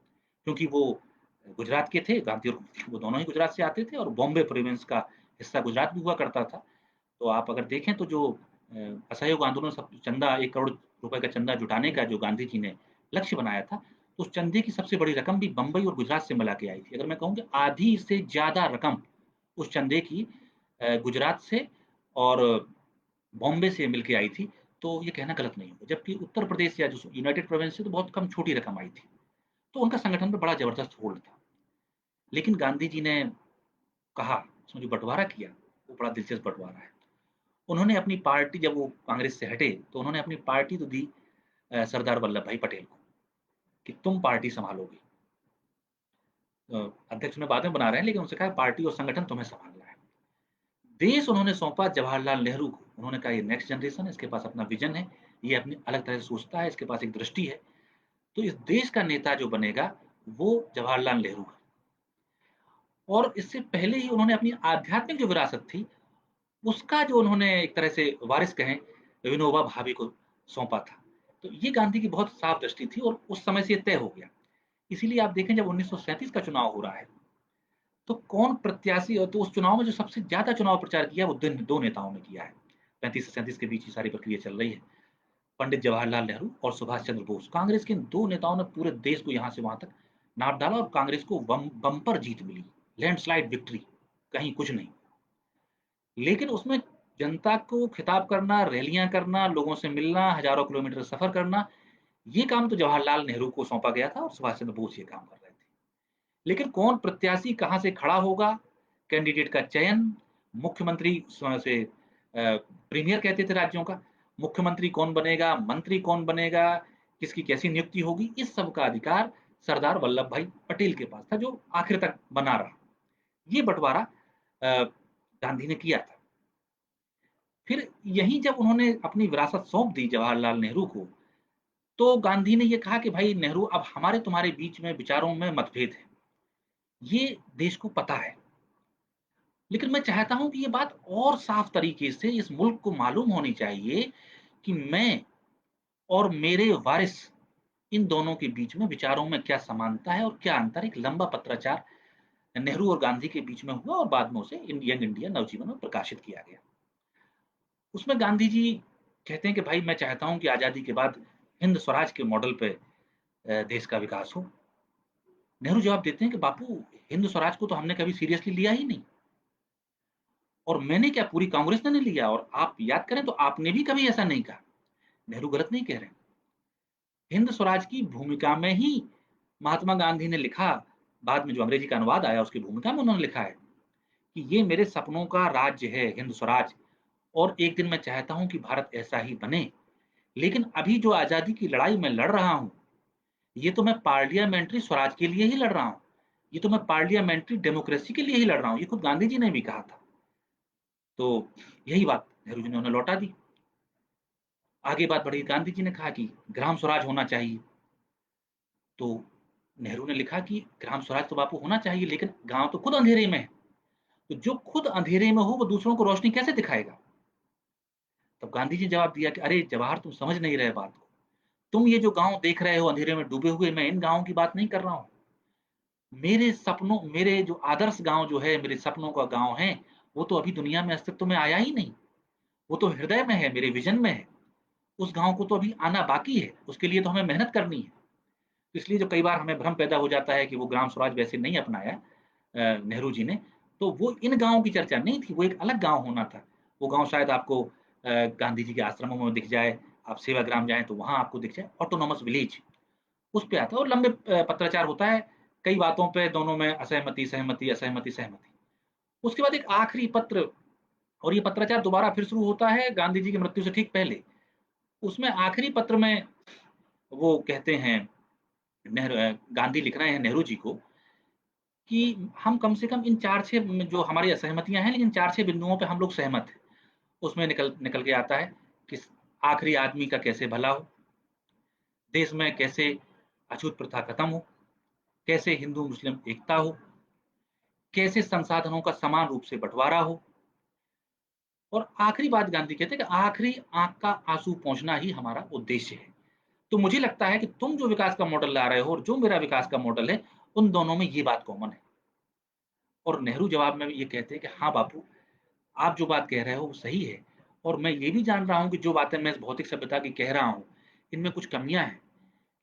क्योंकि वो गुजरात के थे, गांधी और वो दोनों ही गुजरात से आते थे, और बॉम्बे प्रोविंस का हिस्सा गुजरात भी हुआ करता था। तो आप अगर देखें तो जो असहयोग आंदोलन, सब चंदा 1 करोड़ रुपए का चंदा जुटाने का जो गांधी जी ने लक्ष्य बनाया था, तो उस चंदे की सबसे बड़ी रकम भी बम्बई और गुजरात से मिला के आई थी। अगर मैं कहूँ कि आधी से ज़्यादा रकम उस चंदे की गुजरात से और बॉम्बे से मिल के आई थी, तो ये कहना गलत नहीं होगा। जबकि उत्तर प्रदेश या जो यूनाइटेड प्रोविंस से तो बहुत कम, छोटी रकम आई थी। तो उनका संगठन पे बड़ा ज़बरदस्त होल्ड था। लेकिन गांधी जी ने कहा, उसमें जो बँटवारा किया, वो बड़ा दिलचस्प बँटवारा है। उन्होंने अपनी पार्टी, जब वो कांग्रेस से हटे, तो उन्होंने अपनी पार्टी तो दी सरदार वल्लभ भाई पटेल को, कि तुम पार्टी सँभालोगे। अध्यक्ष उन्हें बाद में बना रहे हैं, लेकिन उनसे कहा पार्टी और संगठन तुम्हें सँभालना है। देश उन्होंने सौंपा जवाहरलाल नेहरू को। उन्होंने कहा ये नेक्स्ट जनरेशन है, इसके पास अपना विज़न है, ये अपनी अलग तरह से सोचता है, इसके पास एक दृष्टि है। तो इस देश का नेता जो बनेगा, वो जवाहरलाल नेहरू है। और इससे पहले ही उन्होंने अपनी आध्यात्मिक जो विरासत थी, उसका जो उन्होंने एक तरह से वारिस कहें, विनोबा भावे को सौंपा था। तो ये गांधी की बहुत साफ दृष्टि थी, और उस समय से ये तय हो गया। इसीलिए आप देखें, जब 1937 का चुनाव हो रहा है, तो कौन प्रत्याशी, और तो उस चुनाव में जो सबसे ज़्यादा चुनाव प्रचार किया, वो 2 नेताओं ने किया है। 35 से 37 के बीच ये सारी प्रक्रिया चल रही है। पंडित जवाहरलाल नेहरू और सुभाष चंद्र बोस। कांग्रेस के इन 2 नेताओं ने पूरे देश को यहाँ से वहाँ तक नाप डाला, और कांग्रेस को बम्पर जीत मिली, लैंडस्लाइड विक्ट्री, कहीं कुछ नहीं। लेकिन उसमें जनता को खिताब करना, रैलियाँ करना, लोगों से मिलना, हज़ारों किलोमीटर सफ़र करना, ये काम तो जवाहरलाल नेहरू को सौंपा गया था, और सुभाष चंद्र बोस ये काम कर रहे थे। लेकिन कौन प्रत्याशी कहाँ से खड़ा होगा, कैंडिडेट का चयन, मुख्यमंत्री से प्रीमियर कहते थे राज्यों का, मुख्यमंत्री कौन बनेगा, मंत्री कौन बनेगा, किसकी कैसी नियुक्ति होगी, इस सब का अधिकार सरदार वल्लभ भाई पटेल के पास था, जो आखिर तक बना रहा। ये बँटवारा अ, गांधी ने किया था। फिर यहीं जब उन्होंने अपनी विरासत सौंप दी जवाहरलाल नेहरू को, तो गांधी ने ये कहा कि भाई नेहरू, अब हमारे तुम्हारे बीच में विचारों में मतभेद है। ये देश को पता है। लेकिन मैं चाहता हूँ कि ये बात और साफ तरीके से इस मुल्क को मालूम होनी चाहिए कि मैं और मेरे वारिस, इन दोनों के बीच में विचारों में क्या समानता है और क्या अंतर है। एक लंबा पत्राचार नेहरू और गांधी के बीच में हुआ और बाद में उसे यंग इंडिया नवजीवन में प्रकाशित किया गया। उसमें गांधी जी कहते हैं कि भाई मैं चाहता हूं कि आजादी के बाद हिंद स्वराज के मॉडल पे देश का विकास हो। नेहरू जवाब देते हैं कि बापू, हिंद स्वराज को तो हमने कभी सीरियसली लिया ही नहीं, और मैंने क्या, पूरी कांग्रेस ने नहीं लिया, और आप याद करें तो आपने भी कभी ऐसा नहीं कहा। नेहरू गलत नहीं कह रहे। हिंद स्वराज की भूमिका में ही महात्मा गांधी ने लिखा, बाद में जो अंग्रेजी का अनुवाद आया उसकी भूमिका में उन्होंने लिखा है कि ये मेरे सपनों का राज्य है हिंद स्वराज, और एक दिन मैं चाहता हूं कि भारत ऐसा ही बने। लेकिन अभी जो आजादी की लड़ाई मैं लड़ रहा हूं, ये तो मैं पार्लियामेंट्री स्वराज के लिए ही लड़ रहा हूं, ये तो मैं पार्लियामेंट्री डेमोक्रेसी के लिए ही लड़ रहा हूं। ये खुद गांधी जी ने भी कहा था। तो यही बात नेहरू जी ने उन्हें लौटा दी। आगे बात बढ़ी, गांधी जी ने कहा कि ग्राम स्वराज होना चाहिए। तो नेहरू ने लिखा कि ग्राम स्वराज तो बापू होना चाहिए, लेकिन गांव तो खुद अंधेरे में है। तो जो खुद अंधेरे में हो वो दूसरों को रोशनी कैसे दिखाएगा। तब गांधी जी ने जवाब दिया कि अरे जवाहर, तुम समझ नहीं रहे बात को। तुम ये जो गांव देख रहे हो अंधेरे में डूबे हुए, मैं इन गांवों की बात नहीं कर रहा हूँ। मेरे सपनों, मेरे जो आदर्श गांव जो है, मेरे सपनों का गांव है, वो तो अभी दुनिया में अस्तित्व में आया ही नहीं। वो तो हृदय में है, मेरे विजन में है। उस गांव को तो अभी आना बाकी है, उसके लिए तो हमें मेहनत करनी है। तो इसलिए जो कई बार हमें भ्रम पैदा हो जाता है कि वो ग्राम स्वराज वैसे नहीं अपनाया नेहरू जी ने, तो वो इन गाँवों की चर्चा नहीं थी, वो एक अलग गाँव होना था। वो गाँव शायद आपको गांधी जी के आश्रमों में दिख जाए, आप सेवाग्राम जाएँ तो वहाँ आपको दिख जाए, ऑटोनॉमस विलेज, उस पे आता है और लंबे पत्राचार होता है, कई बातों पे दोनों में असहमति, सहमति, असहमति, सहमति। उसके बाद एक आखिरी पत्र, और ये पत्राचार दोबारा फिर शुरू होता है गांधी जी की मृत्यु से ठीक पहले। उसमें आखिरी पत्र में वो कहते हैं, गांधी लिख रहे हैं नेहरू जी को कि हम कम से कम इन 4-6 जो हमारी असहमतियाँ हैं, लेकिन 4-6 बिंदुओं पे हम लोग सहमत हैं। उसमें निकल निकल के आता है कि आखिरी आदमी का कैसे भला हो, देश में कैसे अछूत प्रथा खत्म हो, कैसे हिंदू-मुस्लिम एकता हो, कैसे संसाधनों का समान रूप से बँटवारा हो, और आखिरी बात गांधी कहते हैं कि आखिरी आँख का आँसू पहुँचना ही हमारा उद्देश्य है। तो मुझे लगता है कि तुम जो विकास का मॉडल ला रहे हो और जो मेरा विकास का मॉडल है, उन दोनों में ये बात कॉमन है। और नेहरू जवाब में ये कहते हैं कि हाँ बापू, आप जो बात कह रहे हो वो सही है, और मैं ये भी जान रहा हूँ कि जो बातें मैं इस भौतिक सभ्यता की कह रहा हूँ, इनमें कुछ कमियाँ हैं।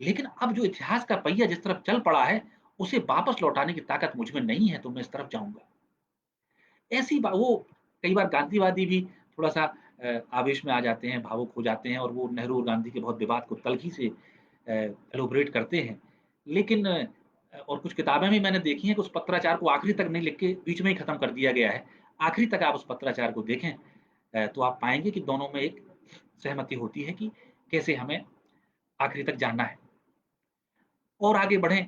लेकिन अब जो इतिहास का पहिया जिस तरफ चल पड़ा है, उसे वापस लौटाने की ताकत मुझ में नहीं है, तो मैं इस तरफ जाऊँगा। ऐसी बा वो कई बार गांधीवादी भी थोड़ा-सा आवेश में आ जाते हैं, भावुक हो जाते हैं, और वो नेहरू और गांधी के बहुत विवाद को तल्ख़ी से एलैबोरेट करते हैं। लेकिन और कुछ किताबें भी मैंने देखी हैं कि उस पत्राचार को आखिरी तक नहीं लिख के बीच में ही खत्म कर दिया गया है। आखिरी तक आप उस पत्राचार को देखें तो आप पाएँगे कि दोनों में एक सहमति होती है कि कैसे हमें आखिरी तक जाना है। और आगे बढ़ें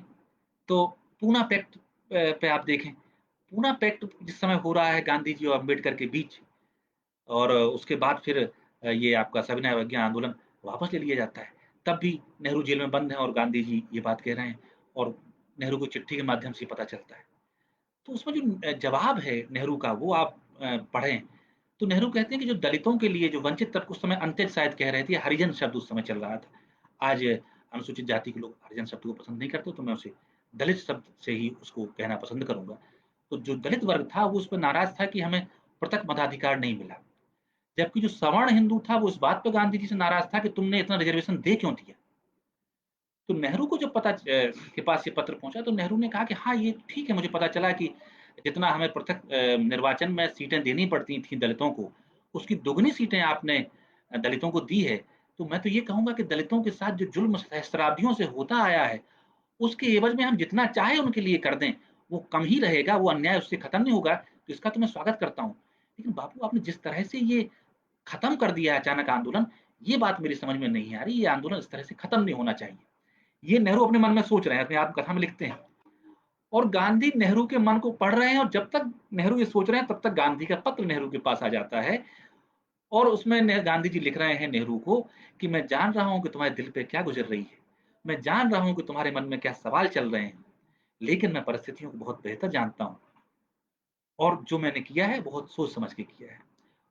तो पूना पैक्ट पे आप देखें, पूना पैक्ट जिस समय हो रहा है गांधी जी और अम्बेडकर के बीच, और उसके बाद फिर ये आपका सविनय अवज्ञा आंदोलन वापस ले लिया जाता है। तब भी नेहरू जेल में बंद हैं और गांधी जी ये बात कह रहे हैं, और नेहरू को चिट्ठी के माध्यम से पता चलता है। तो उसमें जो जवाब है नेहरू का वो आप पढ़ें, तो नेहरू कहते हैं कि जो दलितों के लिए, जो वंचित तबके, उस समय अंत्यज शायद कह रहे थे, हरिजन शब्द उस समय चल रहा था। आज अनुसूचित जाति के लोग हरिजन शब्द को पसंद नहीं करते, तो मैं उसे दलित शब्द से ही उसको कहना पसंद करूँगा। तो जो दलित वर्ग था वो उस पे नाराज़ था कि हमें पृथक मताधिकार नहीं मिला। जबकि जो सवर्ण हिंदू था वो इस बात पे गांधी जी से नाराज़ था कि तुमने इतना रिज़र्वेशन दे क्यों दिया? तो नेहरू को जब के पास ये पत्र पहुँचा, तो नेहरू ने कहा कि हाँ, ये ठीक है, मुझे पता चला कि जितना हमें पृथक निर्वाचन में सीटें देनी पड़ती थी दलितों को, उसकी दुगनी सीटें आपने दलितों को दी है। तो मैं तो ये कहूँगा कि दलितों के साथ जो ज़ुल्म सहस्त्राब्दियों से होता आया है, उसके एवज़ में हम जितना चाहें उनके लिए कर दें, वो कम ही रहेगा, वो अन्याय उससे खत्म नहीं होगा, तो इसका तो मैं स्वागत करता हूँ। लेकिन बापू, आपने जिस तरह से ये खत्म कर दिया है अचानक आंदोलन, ये बात मेरी समझ में नहीं आ रही, ये आंदोलन इस तरह से खत्म नहीं होना चाहिए। ये नेहरू अपने मन में सोच रहे हैं, अपनी आत्मकथा में लिखते हैं, और गांधी नेहरू के मन को पढ़ रहे हैं, और जब तक नेहरू ये सोच रहे हैं तब तक गांधी का पत्र नेहरू के पास आ जाता है, और उसमें गांधी जी लिख रहे हैं नेहरू को कि मैं जान रहा हूं कि तुम्हारे दिल पे क्या गुजर रही है, मैं जान रहा हूं कि तुम्हारे मन में क्या सवाल चल रहे हैं, लेकिन मैं परिस्थितियों को बहुत बेहतर जानता हूं। और जो मैंने किया है बहुत सोच समझ के किया है।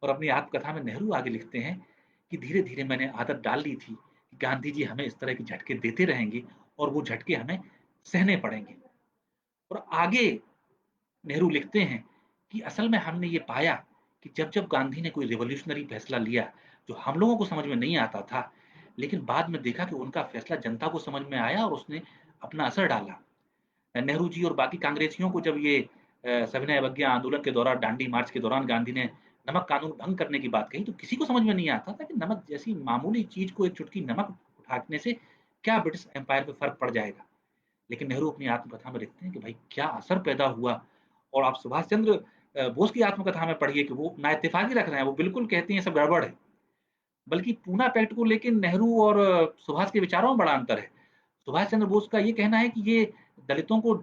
और अपनी आत्मकथा में नेहरू आगे लिखते हैं कि धीरे-धीरे मैंने आदत डाल ली थी कि गांधी जी हमें इस तरह के झटके देते रहेंगे और वो झटके हमें सहने पड़ेंगे। और आगे नेहरू लिखते हैं कि असल में हमने ये पाया कि जब-जब गांधी ने कोई रिवॉल्यूशनरी फैसला लिया, जो हम लोगों को समझ में नहीं आता था, लेकिन बाद में देखा कि उनका फैसला जनता को समझ में आया और उसने अपना असर डाला। नेहरू जी और बाकी कांग्रेसियों को जब ये सविनय अवज्ञा आंदोलन के दौरान दांडी मार्च के दौरान गांधी ने नमक कानून भंग करने की बात कही, तो किसी को समझ में नहीं आता था कि नमक जैसी मामूली चीज़ को एक चुटकी नमक उठाने से क्या ब्रिटिश एम्पायर पे फ़र्क पड़ जाएगा। लेकिन नेहरू अपनी आत्मकथा में लिखते हैं कि भाई क्या असर पैदा हुआ। और आप सुभाष चंद्र बोस की आत्मकथा में पढ़िए कि वो ना इत्तेफाकी रख रहे हैं, वो बिल्कुल कहते हैं सब गड़बड़ है। बल्कि पूना पैक्ट को लेके नेहरू और सुभाष के विचारों में बड़ा अंतर है। सुभाष चंद्र बोस का ये कहना है कि ये दलितों को,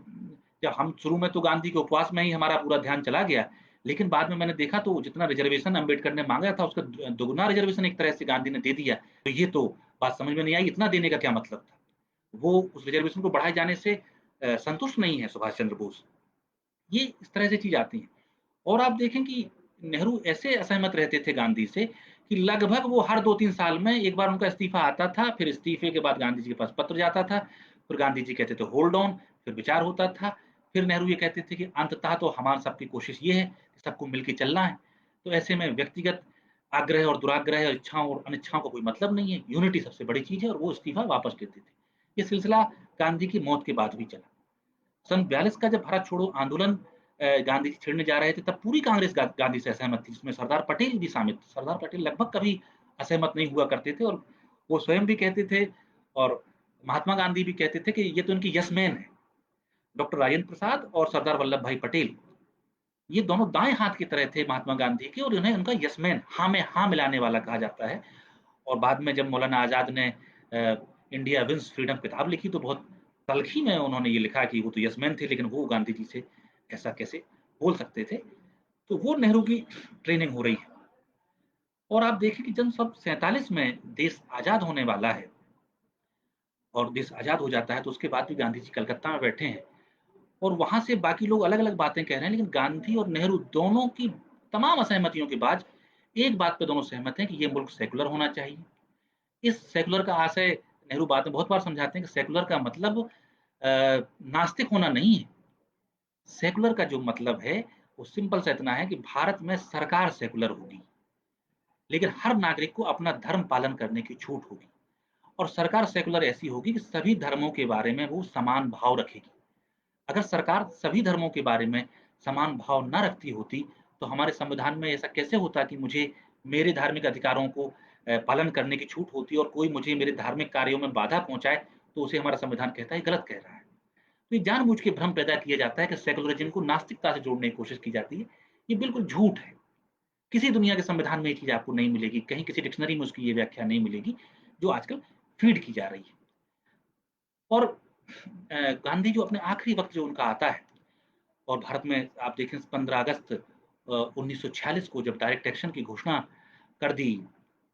जब हम शुरू में तो गांधी के उपवास में ही हमारा पूरा ध्यान चला गया, लेकिन बाद में मैंने देखा तो जितना रिजर्वेशन अम्बेडकर ने माँगा था उसका दुगुना रिजर्वेशन एक तरह से गांधी ने दे दिया। तो ये तो बात समझ में नहीं आई, इतना देने का क्या मतलब था? वो उस रिजर्वेशन को बढ़ाए जाने से संतुष्ट नहीं है सुभाष चंद्र बोस। ये इस तरह से चीज़ आती है। और आप देखें कि नेहरू ऐसे असहमत रहते थे गांधी से कि लगभग वो हर 2-3 साल में एक बार उनका इस्तीफा आता था, फिर इस्तीफे के बाद गांधी जी के पास पत्र जाता था, फिर गांधी जी कहते थे होल्ड ऑन, फिर विचार होता था, फिर नेहरू ये कहते थे कि अंततः तो हमारा सबकी कोशिश ये है कि सबको मिलके चलना है। तो ऐसे में व्यक्तिगत आग्रह और दुराग्रह और इच्छाओं और अनिच्छाओं का कोई मतलब नहीं है, यूनिटी सबसे बड़ी चीज़ है और वो इस्तीफा वापस लेते थे। ये सिलसिला गांधी की मौत के बाद भी चला। सन 42 का जब भारत छोड़ो आंदोलन गांधी जी छेड़ने जा रहे थे, तब पूरी कांग्रेस गांधी से असहमत थी, जिसमें सरदार पटेल भी शामिल थे। सरदार पटेल लगभग कभी असहमत नहीं हुआ करते थे और वो स्वयं भी कहते थे और महात्मा गांधी भी कहते थे कि ये तो इनकी यस मैन है। डॉक्टर राजेंद्र प्रसाद और सरदार वल्लभ भाई पटेल, ये दोनों दाएं हाथ की तरह थे महात्मा गांधी के और उन्हें उनका यस मैन, हाँ में हाँ मिलाने वाला कहा जाता है। और बाद में जब मौलाना आज़ाद ने इंडिया विंस फ्रीडम किताब लिखी तो बहुत तल्ख़ी में उन्होंने ये लिखा कि वो तो यस-मैन थे, लेकिन वो गांधी जी से ऐसा कैसे बोल सकते थे। तो वो नेहरू की ट्रेनिंग हो रही है। और आप देखें कि जब सब 47 में देश आज़ाद होने वाला है और देश आज़ाद हो जाता है, तो उसके बाद भी गांधी जी कलकत्ता में बैठे हैं और वहाँ से बाकी लोग अलग-अलग बातें कह रहे हैं, लेकिन गांधी और नेहरू दोनों की तमाम असहमतियों के बाद एक बात पे दोनों सहमत हैं कि ये मुल्क सेक्युलर होना चाहिए। इस सेकुलर का आशय नेहरू बाद में बहुत बार समझाते हैं कि सेकुलर का मतलब नास्तिक होना नहीं है। सेकुलर का जो मतलब है, वो सिंपल सा इतना है कि भारत में सरकार सेकुलर होगी, लेकिन हर नागरिक को अपना धर्म पालन करने की छूट होगी। और सरकार सेकुलर ऐसी होगी कि सभी धर्मों के बारे में वो समान भाव रखेगी। अगर सरकार सभी धर्मों के बारे में समान भाव ना रखती होती, तो हमारे संविधान में ऐसा कैसे होता कि मुझे मेरे धार्मिक अधिकारों को पालन करने की छूट होती और कोई मुझे मेरे धार्मिक कार्यों में बाधा पहुँचाए, तो उसे हमारा संविधान कहता है गलत कह रहा है। तो ये जानबूझ के भ्रम पैदा किया जाता है कि सेकुलरिज़्म को नास्तिकता से जोड़ने की कोशिश की जाती है। ये बिल्कुल झूठ है। किसी दुनिया के संविधान में ये चीज़ आपको नहीं मिलेगी, कहीं किसी डिक्शनरी में उसकी ये व्याख्या नहीं मिलेगी, जो आजकल फ़ीड की जा रही है। और गांधी जो अपने आखिरी वक़्त जो उनका आता है और भारत में आप देखें 15 अगस्त 1946 को जब डायरेक्ट एक्शन की घोषणा कर दी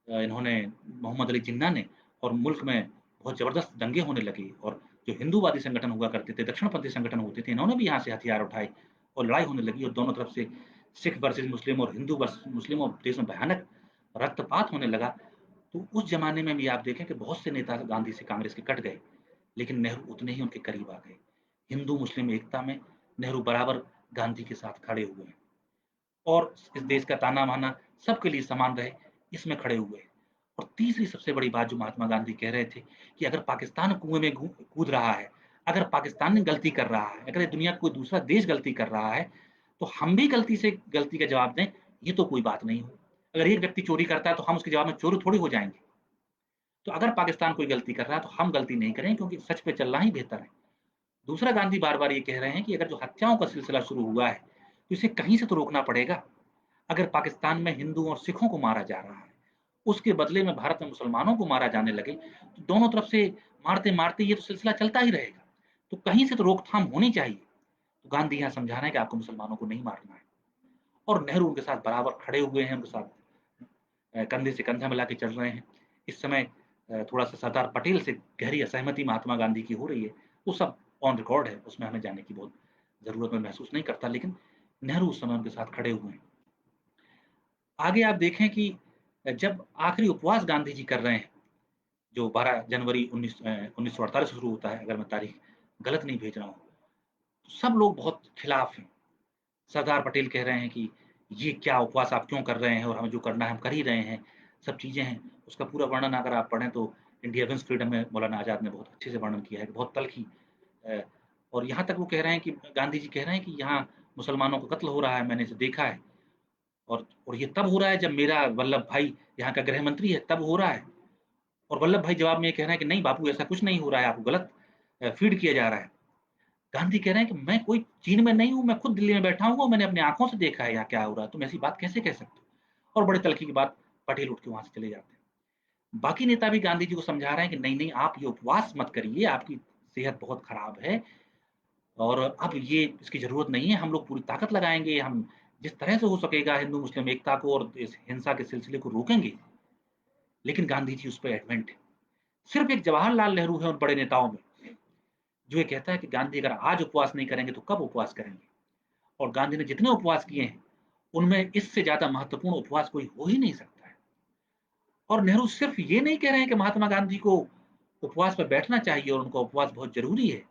इन्होंने, मोहम्मद अली जिन्ना ने, और मुल्क में बहुत ज़बरदस्त दंगे होने लगे और जो हिंदूवादी संगठन हुआ करते थे, दक्षिणपंथी संगठन होते थे, इन्होंने भी यहाँ से हथियार उठाए और लड़ाई होने लगी और दोनों तरफ से सिख वर्सेस मुस्लिम और हिंदू वर्सेस मुस्लिम और देश में भयानक रक्तपात होने लगा। तो उस ज़माने में भी आप देखें कि बहुत से नेता गांधी से कांग्रेस के कट गए, लेकिन नेहरू उतने ही उनके करीब आ गए। हिंदू-मुस्लिम एकता में नेहरू बराबर गांधी के साथ खड़े हुए हैं और इस देश का ताना-बाना सबके लिए समान रहे, इसमें खड़े हुए हैं। और तीसरी सबसे बड़ी बात जो महात्मा गांधी कह रहे थे कि अगर पाकिस्तान कुएँ में कूद रहा है, अगर पाकिस्तान ने गलती कर रहा है, अगर ये दुनिया का कोई दूसरा देश गलती कर रहा है, तो हम भी गलती से गलती का जवाब दें, ये तो कोई बात नहीं हुई। अगर एक व्यक्ति चोरी करता है, तो हम उसके जवाब में चोर थोड़ी हो जाएँगे। तो अगर पाकिस्तान कोई गलती कर रहा है, तो हम गलती नहीं करें क्योंकि सच पे चलना ही बेहतर है। दूसरा गांधी बार-बार ये कह रहे हैं कि अगर जो हत्याओं का सिलसिला शुरू हुआ है, तो इसे कहीं से तो रोकना पड़ेगा। अगर पाकिस्तान में हिंदू और सिखों को मारा जा रहा है, उसके बदले में भारत में मुसलमानों को मारा जाने लगे, तो दोनों तरफ से मारते-मारते ये तो सिलसिला चलता ही रहेगा। तो कहीं से तो रोकथाम होनी चाहिए। तो गांधी यहाँ समझा रहे हैं कि आपको मुसलमानों को नहीं मारना है और नेहरू उनके साथ बराबर खड़े हुए हैं, उनके साथ कंधे से कंधा मिला के चल रहे हैं। इस समय थोड़ा-सा सरदार पटेल से गहरी असहमति महात्मा गांधी की हो रही है। वो सब ऑन रिकॉर्ड है, उसमें हमें जाने की बहुत ज़रूरत मैं महसूस नहीं करता। लेकिन नेहरू उस समय उनके साथ खड़े हुए हैं। आगे आप देखें कि जब आखिरी उपवास गांधी जी कर रहे हैं, जो 12 जनवरी 1948 से शुरू होता है, अगर मैं तारीख गलत नहीं भेज रहा हूँ, तो सब लोग बहुत खिलाफ हैं। सरदार पटेल कह रहे हैं कि ये क्या उपवास आप क्यों कर रहे हैं और हमें जो करना है हम कर ही रहे हैं, सब चीज़ें हैं। उसका पूरा वर्णन अगर आप पढ़ें तो इंडिया विन्स फ्रीडम में मौलाना आज़ाद ने बहुत अच्छे से वर्णन किया है, बहुत तल्ख़ी अ, और यहाँ तक वो कह रहे हैं कि गांधी जी कह रहे हैं कि यहाँ मुसलमानों का कत्ल हो रहा है, मैंने इसे देखा है और ये तब हो रहा है जब मेरा वल्लभ भाई यहाँ का गृह मंत्री है, तब हो रहा है। और वल्लभ भाई जवाब में ये कह रहे हैं कि नहीं बापू ऐसा कुछ नहीं हो रहा है, आपको गलत फ़ीड किया जा रहा है। गांधी कह रहे हैं कि मैं कोई चीन में नहीं हूँ, मैं खुद दिल्ली में बैठा हूँ और मैंने अपनी आँखों से देखा है यहाँ क्या हो रहा है, तुम ऐसी बात कैसे कह सकते हो? और बड़े तल्ख़ी के बाद पटेल उठ के वहाँ से चले जाते हैं। बाकी नेता भी गांधी जी को समझा रहे हैं कि नहीं-नहीं आप ये उपवास मत करिए, आपकी सेहत बहुत खराब है और अब ये इसकी ज़रूरत नहीं है, हम लोग पूरी ताकत लगाएँगे, हम जिस तरह से हो सकेगा हिंदू-मुस्लिम एकता को और इस हिंसा के सिलसिले को रोकेंगे। लेकिन गांधी जी उस पे एडमेंट हैं। सिर्फ़ एक जवाहरलाल नेहरू है उन बड़े नेताओं में, जो ये कहता है कि गांधी अगर आज उपवास नहीं करेंगे तो कब उपवास करेंगे? और गांधी ने जितने उपवास किए हैं, उनमें इससे ज़्यादा महत्वपूर्ण उपवास कोई हो ही नहीं सकता है। और नेहरू सिर्फ़ ये नहीं कह रहे हैं कि महात्मा गांधी को उपवास पे बैठना चाहिए और उनका उपवास बहुत ज़रूरी है।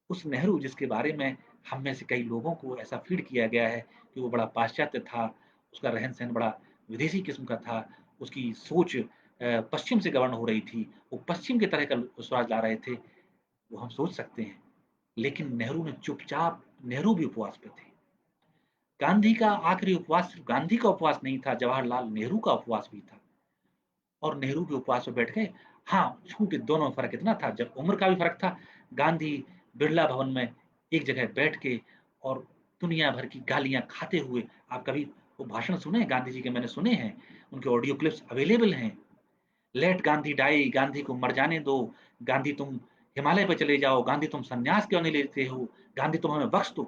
उस नेहरू जिसके बारे में हम में से कई लोगों को ऐसा फ़ीड किया गया है कि वो बड़ा पाश्चात्य था, उसका रहन-सहन बड़ा विदेशी किस्म का था, उसकी सोच पश्चिम से गवर्न हो रही थी, वो पश्चिम की तरह का स्वराज ला रहे थे, वो हम सोच सकते हैं। लेकिन नेहरू ने चुपचाप नेहरू भी उपवास पे थे। गांधी का आखिरी उपवास सिर्फ गांधी का उपवास नहीं था, जवाहरलाल नेहरू का उपवास भी था और नेहरू भी उपवास पे बैठ गए। हाँ, छूट दोनों में फ़र्क इतना था, जब उम्र का भी फ़र्क था, गांधी बिड़ला भवन में एक जगह बैठ के और दुनिया भर की गालियाँ खाते हुए आप कभी वो भाषण सुने हैं गांधी जी के? मैंने सुने हैं, उनके ऑडियो क्लिप्स अवेलेबल हैं। लेट गांधी डाई, गांधी को मर जाने दो, गांधी तुम हिमालय पे चले जाओ, गांधी तुम संन्यास क्यों नहीं लेते हो, गांधी तुम हमें बख्श दो।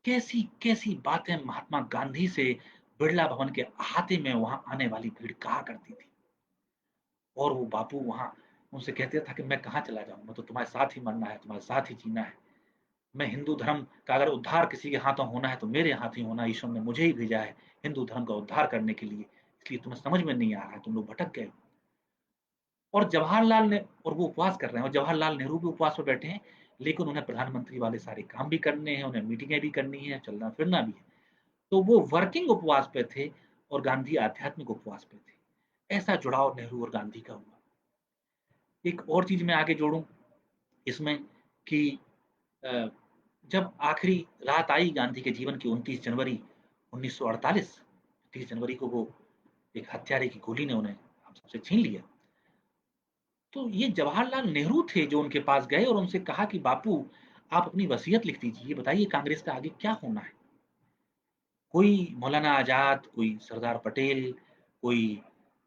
कैसी-कैसी बातें महात्मा गांधी से बिड़ला भवन के अहाते में वहाँ आने वाली भीड़ कहा करती थी। और वो बापू वहाँ उनसे कहता था कि मैं कहाँ चला जाऊँ, मैं तो तुम्हारे साथ ही मरना है, तुम्हारे साथ ही जीना है। मैं हिंदू धर्म का अगर उद्धार किसी के हाथों होना है तो मेरे हाथ ही होना है, ईश्वर ने मुझे ही भेजा है हिंदू धर्म का उद्धार करने के लिए, इसलिए तुम्हें समझ में नहीं आ रहा है, तुम लोग भटक गए हो। और जवाहरलाल ने और वो उपवास कर रहे हैं और जवाहरलाल नेहरू भी उपवास पे बैठे हैं, लेकिन उन्हें प्रधानमंत्री वाले सारे काम भी करने हैं, उन्हें मीटिंगें भी करनी है, चलना-फिरना भी है। तो वो वर्किंग उपवास पे थे और गांधी आध्यात्मिक उपवास पे थे। ऐसा जुड़ाव नेहरू और गांधी का हुआ। एक और चीज़ मैं आगे जोड़ूँ इसमें कि अ, जब आखिरी रात आई गांधी के जीवन की 29 जनवरी 1948, 30 जनवरी को वो एक हत्यारे की गोली ने उन्हें हम सबसे छीन लिया। तो ये जवाहरलाल नेहरू थे जो उनके पास गए और उनसे कहा कि बापू आप अपनी वसीयत लिख दीजिए, ये बताइए कांग्रेस का आगे क्या होना है? कोई मौलाना आज़ाद, कोई सरदार पटेल, कोई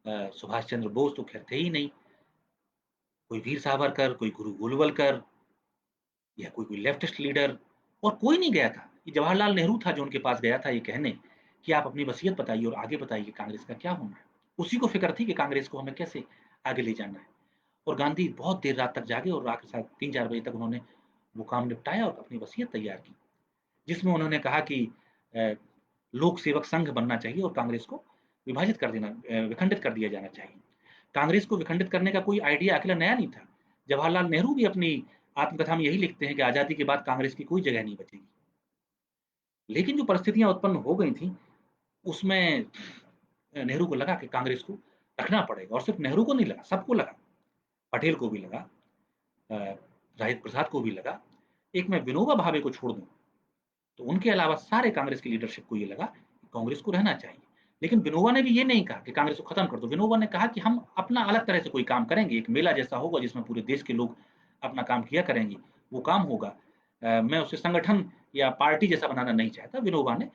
सुभाष चंद्र बोस तो ख़ैर थे ही नहीं, कोई वीर सावरकर, कोई गुरु गोलवलकर या कोई लेफ्टिस्ट लीडर और कोई नहीं गया था। ये जवाहरलाल नेहरू था जो उनके पास गया था ये कहने कि आप अपनी वसीयत बताइए और आगे बताइए कांग्रेस का क्या होना है। उसी को फ़िक्र थी कि कांग्रेस को हमें कैसे आगे ले जाना है और गांधी बहुत देर रात तक जागे और रात के साथ 3-4 बजे तक उन्होंने वो काम निपटाया और अपनी वसीयत तैयार की, जिसमें उन्होंने कहा कि अ, लोक सेवक संघ बनना चाहिए और कांग्रेस को विखंडित कर दिया जाना चाहिए। कांग्रेस को विखंडित करने का कोई आइडिया अकेला नया नहीं था। जवाहरलाल नेहरू भी अपनी आत्मकथा में यही लिखते हैं कि आज़ादी के बाद कांग्रेस की कोई जगह नहीं बचेगी। लेकिन जो परिस्थितियाँ उत्पन्न हो गई थी, उसमें नेहरू को लगा कि कांग्रेस को रखना पड़ेगा और सिर्फ नेहरू को नहीं लगा, सबको लगा। पटेल को भी लगा, अ, राजेंद्र प्रसाद को भी लगा। एक मैं विनोबा भावे को छोड़ दूँ, तो उनके अलावा सारे कांग्रेस की लीडरशिप को ये लगा कि कांग्रेस को रहना चाहिए। लेकिन विनोबा ने भी ये नहीं कहा कि कांग्रेस को खत्म कर दो। विनोबा ने कहा कि हम अपना अलग तरह से कोई काम करेंगे, एक मेला जैसा होगा जिसमें पूरे देश के लोग अपना काम किया करेंगे, वो काम होगा। मैं उसे संगठन या पार्टी जैसा बनाना नहीं चाहता विनोबा ने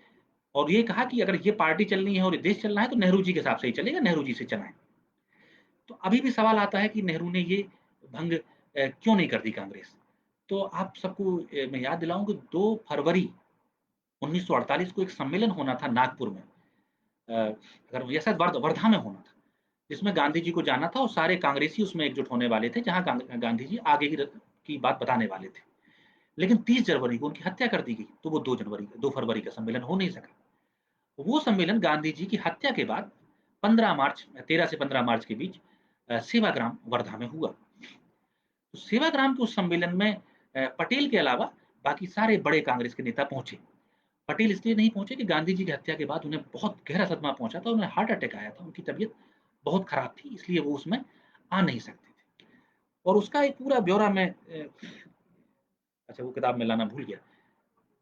और ये कहा कि अगर ये पार्टी चलनी है और ये देश चलना है तो नेहरू जी के हिसाब से ही चलेगा, नेहरू जी से चलाएँ। तो अभी भी सवाल आता है कि नेहरू ने ये भंग क्यों नहीं कर दी कांग्रेस? तो आप सबको मैं याद दिलाऊँ कि 2 फरवरी 1948 को एक सम्मेलन होना था नागपुर में। अगर ये शायद वर्धा में होना था, जिसमें गांधी जी को जाना था और सारे कांग्रेसी उसमें एकजुट होने वाले थे, जहाँ गांधी जी आगे की बात बताने वाले थे। लेकिन 30 जनवरी को उनकी हत्या कर दी गई, तो वो 2 फरवरी का सम्मेलन हो नहीं सका। वो सम्मेलन गांधी जी की हत्या के बाद 13 से 15 मार्च के बीच सेवाग्राम वर्धा में हुआ। तो सेवाग्राम के उस सम्मेलन में पटेल के अलावा बाकी सारे बड़े कांग्रेस के नेता पहुंचे। पटेल इसलिए नहीं पहुंचे कि गांधी जी की हत्या के बाद उन्हें बहुत गहरा सदमा पहुंचा था, उन्हें हार्ट अटैक आया था, उनकी तबीयत बहुत खराब थी, इसलिए वो उसमें आ नहीं सकते थे। और उसका एक पूरा ब्यौरा मैं अच्छा वो किताब में लाना भूल गया।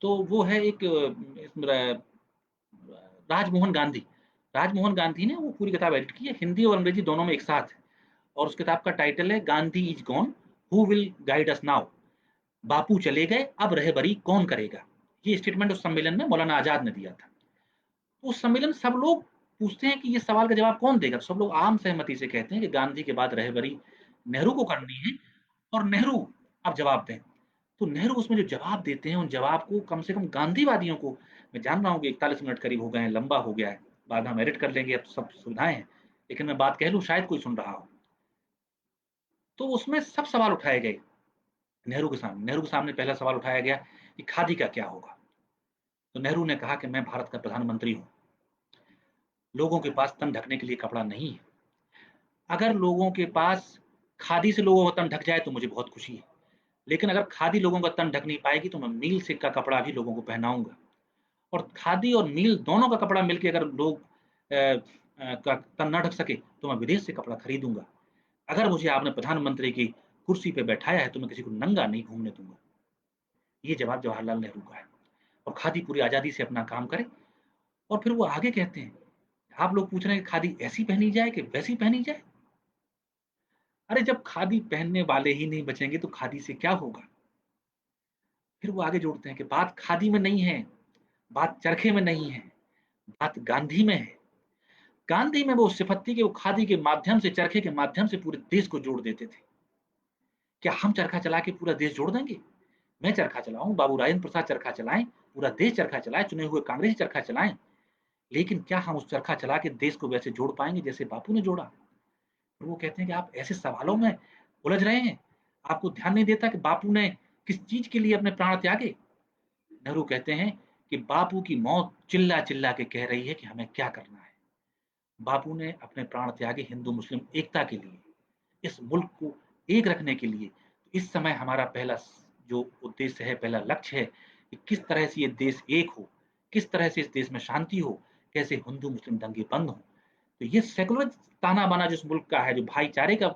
तो वो है एक राजमोहन गांधी। राजमोहन गांधी ने वो पूरी किताब एडिट की है, हिंदी और अंग्रेजी दोनों में एक साथ है। और उस किताब का टाइटल है Gandhi is gone, who will guide us now. Bapu चले गए, अब रहबरी कौन करेगा। ये स्टेटमेंट उस सम्मेलन में मौलाना आजाद ने दिया था। तो उस सम्मेलन सब लोग पूछते हैं कि ये सवाल का जवाब कौन देगा। सब लोग आम सहमति से कहते हैं कि गांधी के बाद रहबरी नेहरू को करनी है और नेहरू अब जवाब दें। तो नेहरू उसमें जो जवाब देते हैं, उन जवाब को कम से कम गांधीवादियों को, मैं जान रहा हूँ कि 41 मिनट करीब हो गए हैं, लंबा हो गया है, बाद में हम एडिट कर लेंगे, अब सब सुविधाएं हैं, लेकिन मैं बात कह लूँ शायद कोई सुन रहा हो। तो उसमें सब सवाल उठाए गए नेहरू के सामने पहला सवाल उठाया गया कि खादी का क्या होगा। तो नेहरू ने कहा कि मैं भारत का प्रधानमंत्री हूँ, लोगों के पास तन ढकने के लिए कपड़ा नहीं है। अगर लोगों के पास खादी से लोगों का तन ढक जाए तो मुझे बहुत खुशी है, लेकिन अगर खादी लोगों का तन ढक नहीं पाएगी तो मैं मील से का कपड़ा भी लोगों को पहनाऊंगा। और खादी और मील दोनों का कपड़ा मिलके अगर लोग का तन न ढक सके तो मैं विदेश से कपड़ा खरीदूंगा। अगर मुझे आपने प्रधानमंत्री की कुर्सी पे बैठाया है तो मैं किसी को नंगा नहीं घूमने दूंगा। ये जवाब जवाहरलाल नेहरू का है। और खादी पूरी आजादी से अपना काम करे। और फिर वो आगे कहते हैं, आप लोग पूछ रहे हैं कि खादी ऐसी पहनी जाए कि वैसी पहनी जाए। अरे जब खादी पहनने वाले ही नहीं बचेंगे तो खादी से क्या होगा। फिर वो आगे जोड़ते हैं कि बात खादी में नहीं है, बात चरखे में नहीं है, बात गांधी में है। गांधी में वो सिफत थी कि वो खादी के माध्यम से, चरखे के माध्यम से पूरे देश को जोड़ देते थे। क्या हम चरखा चला के पूरा देश जोड़ देंगे? मैं चरखा चलाऊं, बाबू राजेंद्र प्रसाद चरखा चलाएं, पूरा देश चरखा चलाए, चुने हुए कांग्रेसी चरखा चलाएं, लेकिन क्या हम उस चरखा चला के देश को वैसे जोड़ पाएंगे जैसे बापू ने जोड़ा? और वो कहते हैं कि आप ऐसे सवालों में उलझ रहे हैं, आपको ध्यान नहीं देता कि बापू ने किस चीज के लिए अपने प्राण त्यागे। नेहरू कहते हैं कि बापू की मौत चिल्ला चिल्ला के कह रही है कि हमें क्या करना है। बापू ने अपने प्राण त्यागे हिंदू मुस्लिम एकता के लिए, इस मुल्क को एक रखने के लिए। तो इस समय हमारा पहला जो उद्देश्य है, पहला लक्ष्य है कि किस तरह से ये देश एक हो, किस तरह से इस देश में शांति हो, कैसे हिंदू मुस्लिम दंगे बंद हो। तो ये सेकुलर ताना बाना जिस मुल्क का है, जो भाईचारे का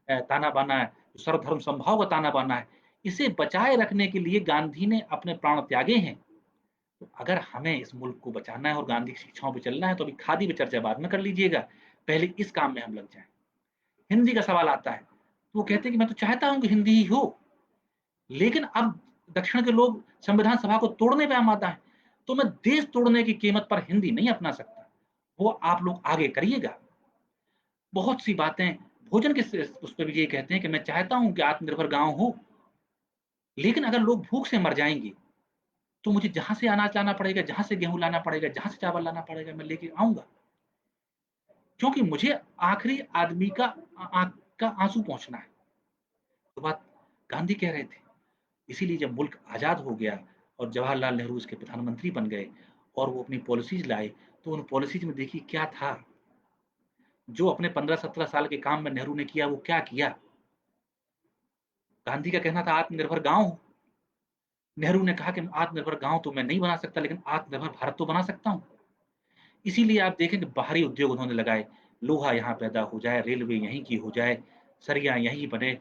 ताना बाना है, जो सर्वधर्म समभाव का ताना बाना है, इसे बचाए रखने के लिए गांधी ने अपने प्राण त्यागे हैं। तो अगर हमें इस मुल्क को बचाना है और गांधी की शिक्षाओं पे चलना है तो अभी खादी पे चर्चा बाद में कर लीजिएगा, पहले इस काम में हम लग जाएं। हिंदी का सवाल आता है तो वो कहते हैं कि मैं तो चाहता हूं कि हिंदी ही हो, लेकिन अब दक्षिण के लोग संविधान सभा को तोड़ने पे आमादा है, तो मैं देश तोड़ने की कीमत पर हिंदी नहीं अपना सकता। वो आप लोग आगे करिएगा। बहुत सी बातें भोजन के उस पर भी ये कहते हैं कि मैं चाहता हूं कि आत्मनिर्भर गांव हो, लेकिन अगर लोग भूख से मर जाएंगे तो मुझे जहां से अनाज लाना पड़ेगा, जहां से गेहूं लाना पड़ेगा, जहां से चावल लाना पड़ेगा, मैं लेके आऊंगा, क्योंकि मुझे आखिरी आदमी का आंख का आंसू पहुंचना है। तो बात गांधी कह रहे थे। इसीलिए जब मुल्क आजाद हो गया और जवाहरलाल नेहरू इसके प्रधानमंत्री बन गए और वो अपनी पॉलिसीज लाए, तो उन पॉलिसीज में देखिए क्या था। जो अपने 15-17 साल के काम में नेहरू ने किया, वो क्या किया। गांधी का कहना था आत्मनिर्भर गांव। नेहरू ने कहा कि आत्मनिर्भर गांव तो मैं नहीं बना सकता, लेकिन आत्मनिर्भर भारत तो बना सकता हूं। इसीलिए आप देखें कि बाहरी उद्योग उन्होंने लगाए, लोहा यहाँ पैदा हो जाए, रेलवे यहीं की हो जाए, सरिया यहीं बने,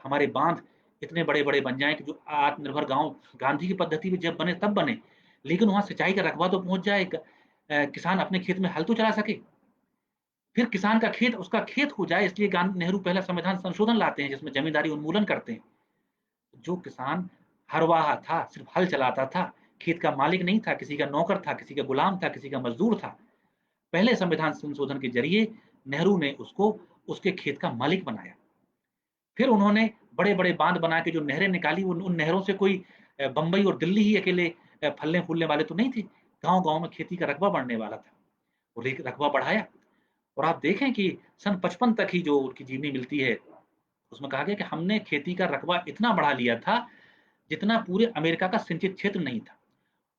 हमारे बांध इतने बड़े-बड़े बन जाएँ कि जो आत्मनिर्भर गाँव गांधी की पद्धति में जब बने तब बने, लेकिन वहाँ सिंचाई का रकबा तो पहुँच जाए, किसान अपने खेत में हल तो चला सके। फिर किसान का खेत उसका खेत हो जाए, इसलिए नेहरू पहला संविधान संशोधन लाते हैं जिसमें जमींदारी उन्मूलन करते हैं। जो किसान हरवाहा था, सिर्फ हल चलाता था, खेत का मालिक नहीं था, किसी का नौकर था, किसी का गुलाम था, किसी का मजदूर था। पहले संविधान संशोधन के जरिए नेहरू ने उसको उसके खेत का मालिक बनाया। फिर उन्होंने बड़े-बड़े बांध बना के जो नहरें निकाली, उन नहरों से कोई बंबई और दिल्ली ही अकेले फलने-फूलने वाले तो नहीं थे। गाँव-गाँव में खेती का रकबा बढ़ने वाला था। और एक रकबा बढ़ाया। और आप देखें कि सन 55 तक ही जो उनकी जीवनी मिलती है, उसमें कहा गया कि हमने खेती का रकबा इतना बढ़ा लिया था जितना पूरे अमेरिका का सिंचित क्षेत्र नहीं था।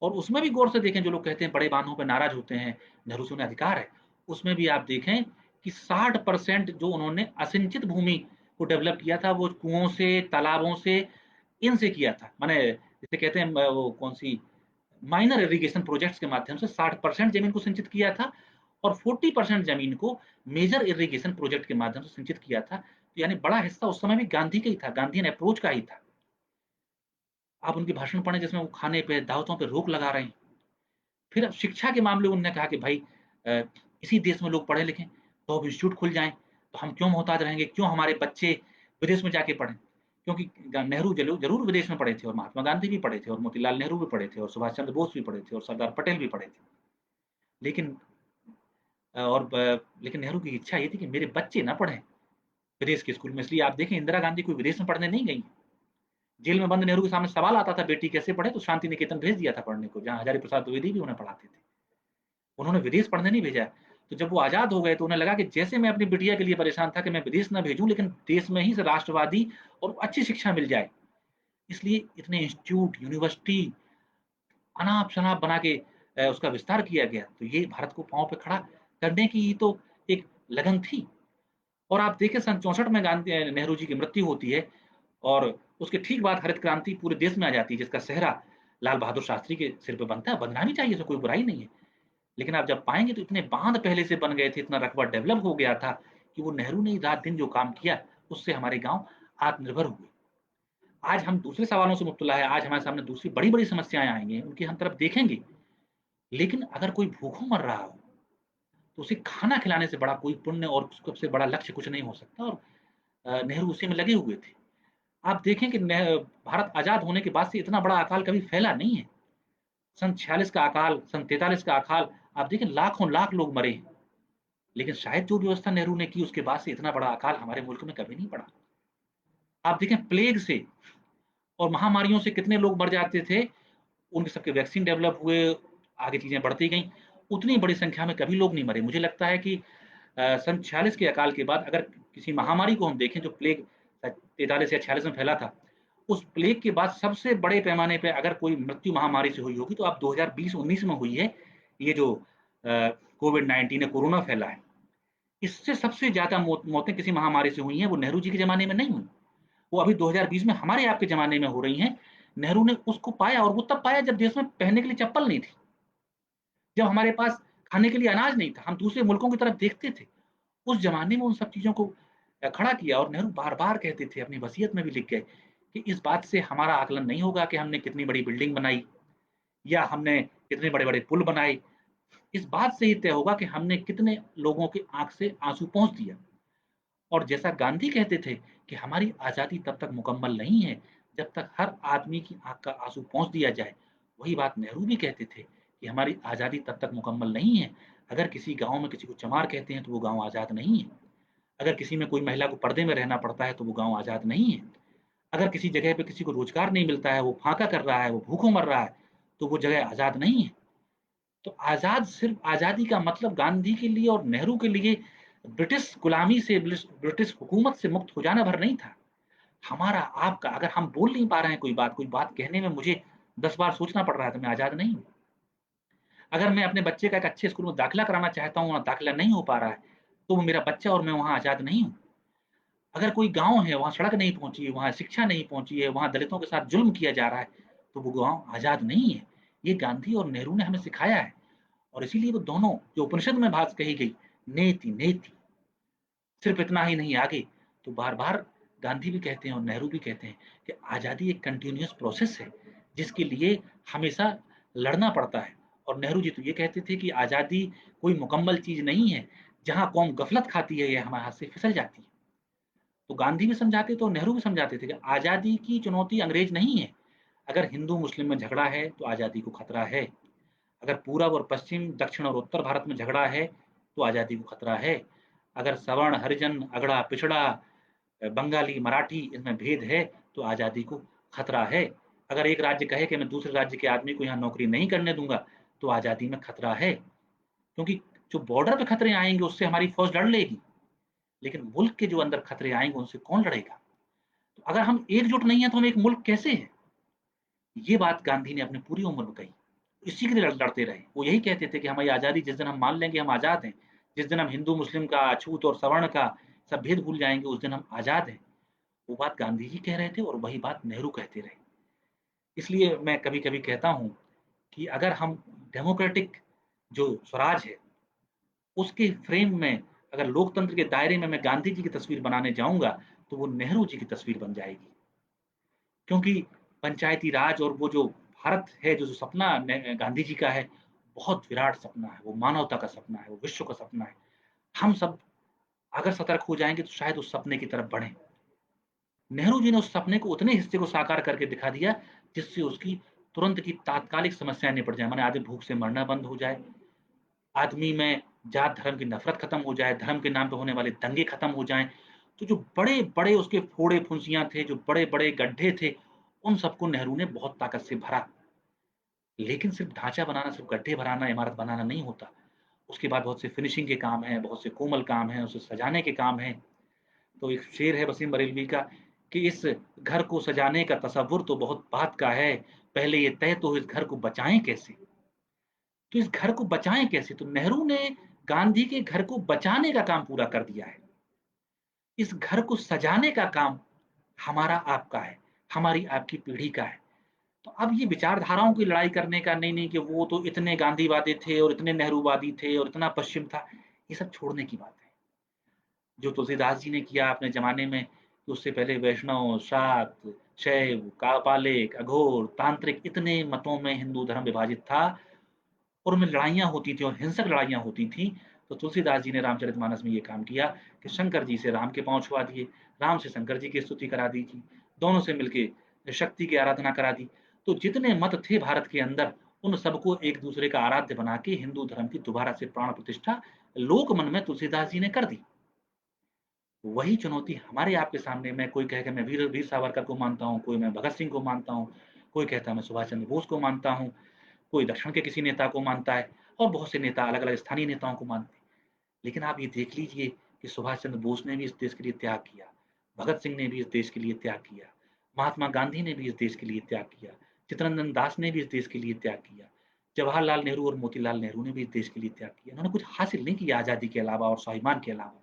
और उसमें भी गौर से देखें, जो लोग कहते हैं बड़े बांधों पे नाराज़ होते हैं, नेहरू से उन्हें अधिकार है, उसमें भी आप देखें कि 60% जो उन्होंने असिंचित भूमि को डेवलप किया था, वो कुओं से, तालाबों से, इनसे किया था। माने जिसे कहते हैं वो कौन-सी माइनर इरिगेशन प्रोजेक्ट्स के माध्यम से 60% ज़मीन को सिंचित किया था और 40% ज़मीन को मेजर इरिगेशन प्रोजेक्ट के माध्यम से सिंचित किया था। तो यानी बड़ा हिस्सा उस समय भी गांधी का ही था, गांधीयन अप्रोच का ही था। आप उनके भाषण पढ़ें जिसमें वो खाने पे, दावतों पे रोक लगा रहे हैं। फिर अब शिक्षा के मामले में उन्होंने कहा कि भाई अ, इसी देश में लोग पढ़े लिखें, तो अब इंस्टीट्यूट खुल जाएँ, तो हम क्यों मोहताज रहेंगे? क्यों हमारे बच्चे विदेश में जाके पढ़ें? क्योंकि नेहरू ज़रूर विदेश में पढ़े थे और महात्मा गांधी भी पढ़े थे और मोतीलाल नेहरू भी पढ़े थे और सुभाष चंद्र बोस भी पढ़े थे और सरदार पटेल भी पढ़े थे। लेकिन लेकिन नेहरू की इच्छा ये थी कि मेरे बच्चे ना पढ़ें विदेश के स्कूल में, इसलिए आप देखें इंदिरा गांधी कोई विदेश में पढ़ने नहीं गईं। जेल में बंद नेहरू के सामने सवाल आता था, बेटी कैसे पढ़े? तो शांति निकेतन भेज दिया था पढ़ने को, जहाँ हजारी प्रसाद द्विवेदी भी उन्हें पढ़ाते थे। उन्होंने विदेश पढ़ने नहीं भेजा। तो जब वो आज़ाद हो गए तो उन्हें लगा कि जैसे मैं अपनी बिटिया के लिए परेशान था कि मैं विदेश ना भेजूँ, लेकिन देश में ही से राष्ट्रवादी और अच्छी शिक्षा मिल जाए। इसलिए इतने इंस्टीट्यूट, यूनिवर्सिटी अनाप-शनाप बना के उसका विस्तार किया गया। तो ये भारत को पाँव पे खड़ा करने की ही तो एक लगन थी। और आप देखिए सन 64 में नेहरू जी की मृत्यु होती है और उसके ठीक बाद हरित क्रांति पूरे देश में आ जाती है, जिसका सेहरा लाल बहादुर शास्त्री के सिर पे बनता है। बनना भी चाहिए, इसमें कोई बुराई नहीं है। लेकिन आप जब पाएँगे तो इतने बाँध पहले से बन गए थे, इतना रकबा डेवलप हो गया था कि वो नेहरू ने ही रात-दिन जो काम किया, उससे हमारे गाँव आत्मनिर्भर हुए। आज हम दूसरे सवालों से मुब्तला है, आज हमारे सामने दूसरी बड़ी-बड़ी समस्याएँ आएँगी, उनकी हम तरफ देखेंगे। लेकिन अगर कोई भूखों मर रहा हो, तो उसे खाना खिलाने से बड़ा कोई पुण्य और सबसे बड़ा लक्ष्य कुछ नहीं हो सकता और नेहरू उसी में लगे हुए थे। आप देखें कि भारत आज़ाद होने के बाद से इतना बड़ा अकाल कभी फैला नहीं है। सन 46 का अकाल, सन 43 का अकाल, आप देखें लाखों लाख लोग मरे हैं। लेकिन शायद जो व्यवस्था नेहरू ने की उसके बाद से इतना बड़ा अकाल हमारे मुल्क में कभी नहीं पड़ा। आप देखें प्लेग से और महामारियों से कितने लोग मर जाते थे, उनके सबके वैक्सीन डेवलप हुए, आगे चीज़ें बढ़ती गईं, उतनी बड़ी संख्या में कभी लोग नहीं मरे। मुझे लगता है कि सन 46 के अकाल के बाद अगर किसी महामारी को हम देखें जो प्लेग 43 या 46 में फैला था, उस प्लेग के बाद सबसे बड़े पैमाने पे अगर कोई मृत्यु महामारी से हुई होगी तो अब 2020-19 में हुई है। ये जो कोविड-19 है, कोरोना फैला है। इससे सबसे ज़्यादा मौतें किसी महामारी से हुई हैं, वो नेहरू जी के ज़माने में नहीं हुई। वो अभी 2020 में हमारे आपके ज़माने में हो रही हैं। नेहरू ने उसको पाया और वो तब पाया जब देश में पहनने के लिए चप्पल नहीं थी, जब हमारे पास खाने के लिए अनाज नहीं था, हम दूसरे मुल्कों की तरफ देखते थे। उस ज़माने में उन सब चीज़ों को खड़ा किया और नेहरू बार-बार कहते थे, अपनी वसीयत में भी लिख गए कि इस बात से हमारा आकलन नहीं होगा कि हमने कितनी बड़ी बिल्डिंग बनाई या हमने कितने बड़े-बड़े पुल बनाए। इस बात से ही तय होगा कि हमने कितने लोगों की आँख से आँसू पोंछ दिया। और जैसा गांधी कहते थे कि हमारी आज़ादी तब तक मुकम्मल नहीं है, जब तक हर आदमी की आँख का आँसू पोंछ दिया जाए। वही बात नेहरू भी कहते थे कि हमारी आज़ादी तब तक मुकम्मल नहीं है, अगर किसी गाँव में किसी को चमार कहते हैं, तो वो गाँव आज़ाद नहीं है। अगर किसी में कोई महिला को पर्दे में रहना पड़ता है, तो वो गाँव आज़ाद नहीं है। अगर किसी जगह पे किसी को रोज़गार नहीं मिलता है, वो फाँका कर रहा है, वो भूखों मर रहा है, तो वो जगह आज़ाद नहीं है। तो आज़ाद सिर्फ़ आज़ादी का मतलब गांधी के लिए और नेहरू के लिए ब्रिटिश गुलामी से ब्रिटिश हुकूमत से मुक्त हो जाना भर नहीं था। हमारा आपका अगर हम बोल नहीं पा रहे हैं कोई बात कहने में मुझे 10 बार सोचना पड़ रहा है तो मैं आज़ाद नहीं हूँ। अगर मैं अपने बच्चे का एक अच्छे स्कूल में दाखिला कराना चाहता हूँ और दाखिला नहीं हो पा रहा है, तो वो मेरा बच्चा और मैं वहाँ आज़ाद नहीं हूँ। अगर कोई गाँव है, वहाँ सड़क नहीं पहुँची है, वहाँ शिक्षा नहीं पहुँची है, वहाँ दलितों के साथ ज़ुल्म किया जा रहा है, तो वो गाँव आज़ाद नहीं है। ये गांधी और नेहरू ने हमें सिखाया है। और इसीलिए वो दोनों जो उपनिषद में बात कही गई, नेति नेति, सिर्फ इतना ही नहीं आगे तो बार-बार गांधी भी कहते हैं और नेहरू भी कहते हैं कि आज़ादी एक कंटीन्यूअस प्रोसेस है, जिसके लिए हमेशा लड़ना पड़ता है। और नेहरू जी तो ये कहते थे कि आज़ादी कोई मुकम्मल चीज़ नहीं है, जहाँ कौम गफलत खाती है या हमारे हाथ से फिसल जाती है। तो गांधी भी समझाते थे और नेहरू भी समझाते थे कि आज़ादी की चुनौती अंग्रेज नहीं है। अगर हिंदू मुस्लिम में झगड़ा है तो आज़ादी को खतरा है। अगर पूरब और पश्चिम, दक्षिण और उत्तर भारत में झगड़ा है, तो आज़ादी को खतरा है। अगर सवर्ण, हरिजन, अगड़ा, पिछड़ा, बंगाली, मराठी इनमें भेद है, तो आज़ादी को खतरा है। अगर एक राज्य कहे कि मैं दूसरे राज्य के आदमी को यहाँ नौकरी नहीं करने दूँगा, तो आज़ादी में खतरा है। क्योंकि जो बॉर्डर पे खतरे आएँगे, उससे हमारी फ़ौज लड़ लेगी, लेकिन मुल्क के जो अंदर खतरे आएँगे, उनसे कौन लड़ेगा? तो अगर हम एकजुट नहीं हैं, तो हम एक मुल्क कैसे हैं? ये बात गांधी ने अपनी पूरी उम्र में कही। इसी के लिए लड़ते रहे। वो यही कहते थे कि हमारी आज़ादी जिस दिन हम मान लेंगे हम आज़ाद हैं, जिस दिन हम हिंदू-मुस्लिम का, अछूत और सवर्ण का सब भेद भूल जाएँगे, उस दिन हम आज़ाद हैं। वो बात गांधी जी कह रहे थे और वही बात नेहरू कहते रहे। इसलिए मैं कभी-कभी कहता हूँ कि अगर हम डेमोक्रेटिक जो स्वराज है, उसके फ्रेम में अगर लोकतंत्र के दायरे में मैं गांधी जी की तस्वीर बनाने जाऊँगा, तो वो नेहरू जी की तस्वीर बन जाएगी। क्योंकि पंचायती राज और वो जो भारत है, जो सपना गांधी जी का है, बहुत विराट सपना है, वो मानवता का सपना है, वो विश्व का सपना है। हम सब अगर सतर्क हो जाएँगे तो शायद उस सपने की तरफ बढ़ें। नेहरू जी ने उस सपने को उतने हिस्से को साकार करके दिखा दिया, जिससे उसकी तुरंत की तात्कालिक समस्याएँ निपट जाएँ। माने आदमी भूख से मरना बंद हो जाए, आदमी में जात-धर्म की नफ़रत खत्म हो जाए, धर्म के नाम पे होने वाले दंगे खत्म हो जाएँ। तो जो बड़े-बड़े उसके फोड़े-फुंसियाँ थे, जो बड़े-बड़े गड्ढे थे, उन सबको नेहरू ने बहुत ताकत से भरा। लेकिन सिर्फ़ ढाँचा बनाना, सिर्फ़ गड्ढे भराना, इमारत बनाना नहीं होता। उसके बाद बहुत से फिनिशिंग के काम हैं, बहुत से कोमल काम हैं, उसे सजाने के काम हैं। तो एक शेर है वसीम बरेलवी का कि इस घर को सजाने का तसव्वुर तो बहुत बात का है, पहले ये तय तो इस घर को बचाएँ कैसे? तो इस घर को बचाएँ कैसे? तो नेहरू ने गांधी के घर को बचाने का काम पूरा कर दिया है। इस घर को सजाने का काम हमारा आपका है, हमारी आपकी पीढ़ी का है। तो अब ये विचारधाराओं की लड़ाई करने का नहीं-नहीं कि वो तो इतने गांधीवादी थे और इतने नेहरूवादी थे और इतना पश्चिम था, ये सब छोड़ने की बात है। जो तुलसीदास जी ने किया अपने ज़माने में, कि उससे पहले वैष्णव, शाक्त, शैव, कापालिक, अघोर, तांत्रिक इतने मतों में हिंदू धर्म विभाजित था और उनमें लड़ाइयाँ होती थी और हिंसक लड़ाइयाँ होती थी। तो तुलसीदास जी ने रामचरितमानस में ये काम किया कि शंकर जी से राम के पाँव छुआ दिए, राम से शंकर जी की स्तुति करा दी थी, दोनों से मिलके शक्ति की आराधना करा दी। तो जितने मत थे भारत के अंदर, उन सबको एक दूसरे का आराध्य बना के हिंदू धर्म की दोबारा से प्राण प्रतिष्ठा लोक मन में तुलसीदास जी ने कर दी। वही चुनौती हमारे आपके सामने में कोई कहे कि मैं वीर वीर सावरकर को मानता हूँ, कोई मैं भगत सिंह को मानता हूँ, कोई कहता है मैं सुभाष चंद्र बोस को मानता हूँ, कोई दक्षिण के किसी नेता को मानता है और बहुत से नेता अलग-अलग स्थानीय नेताओं को मानते हैं। लेकिन आप ये देख लीजिए कि सुभाष चंद्र बोस ने भी इस देश के लिए त्याग किया, भगत सिंह ने भी इस देश के लिए त्याग किया, महात्मा गांधी ने भी इस देश के लिए त्याग किया, चित्तरंजन दास ने भी इस देश के लिए त्याग किया, जवाहरलाल नेहरू और मोतीलाल नेहरू ने भी इस देश के लिए त्याग किया। उन्होंने कुछ हासिल नहीं किया आज़ादी के अलावा और स्वाभिमान के अलावा।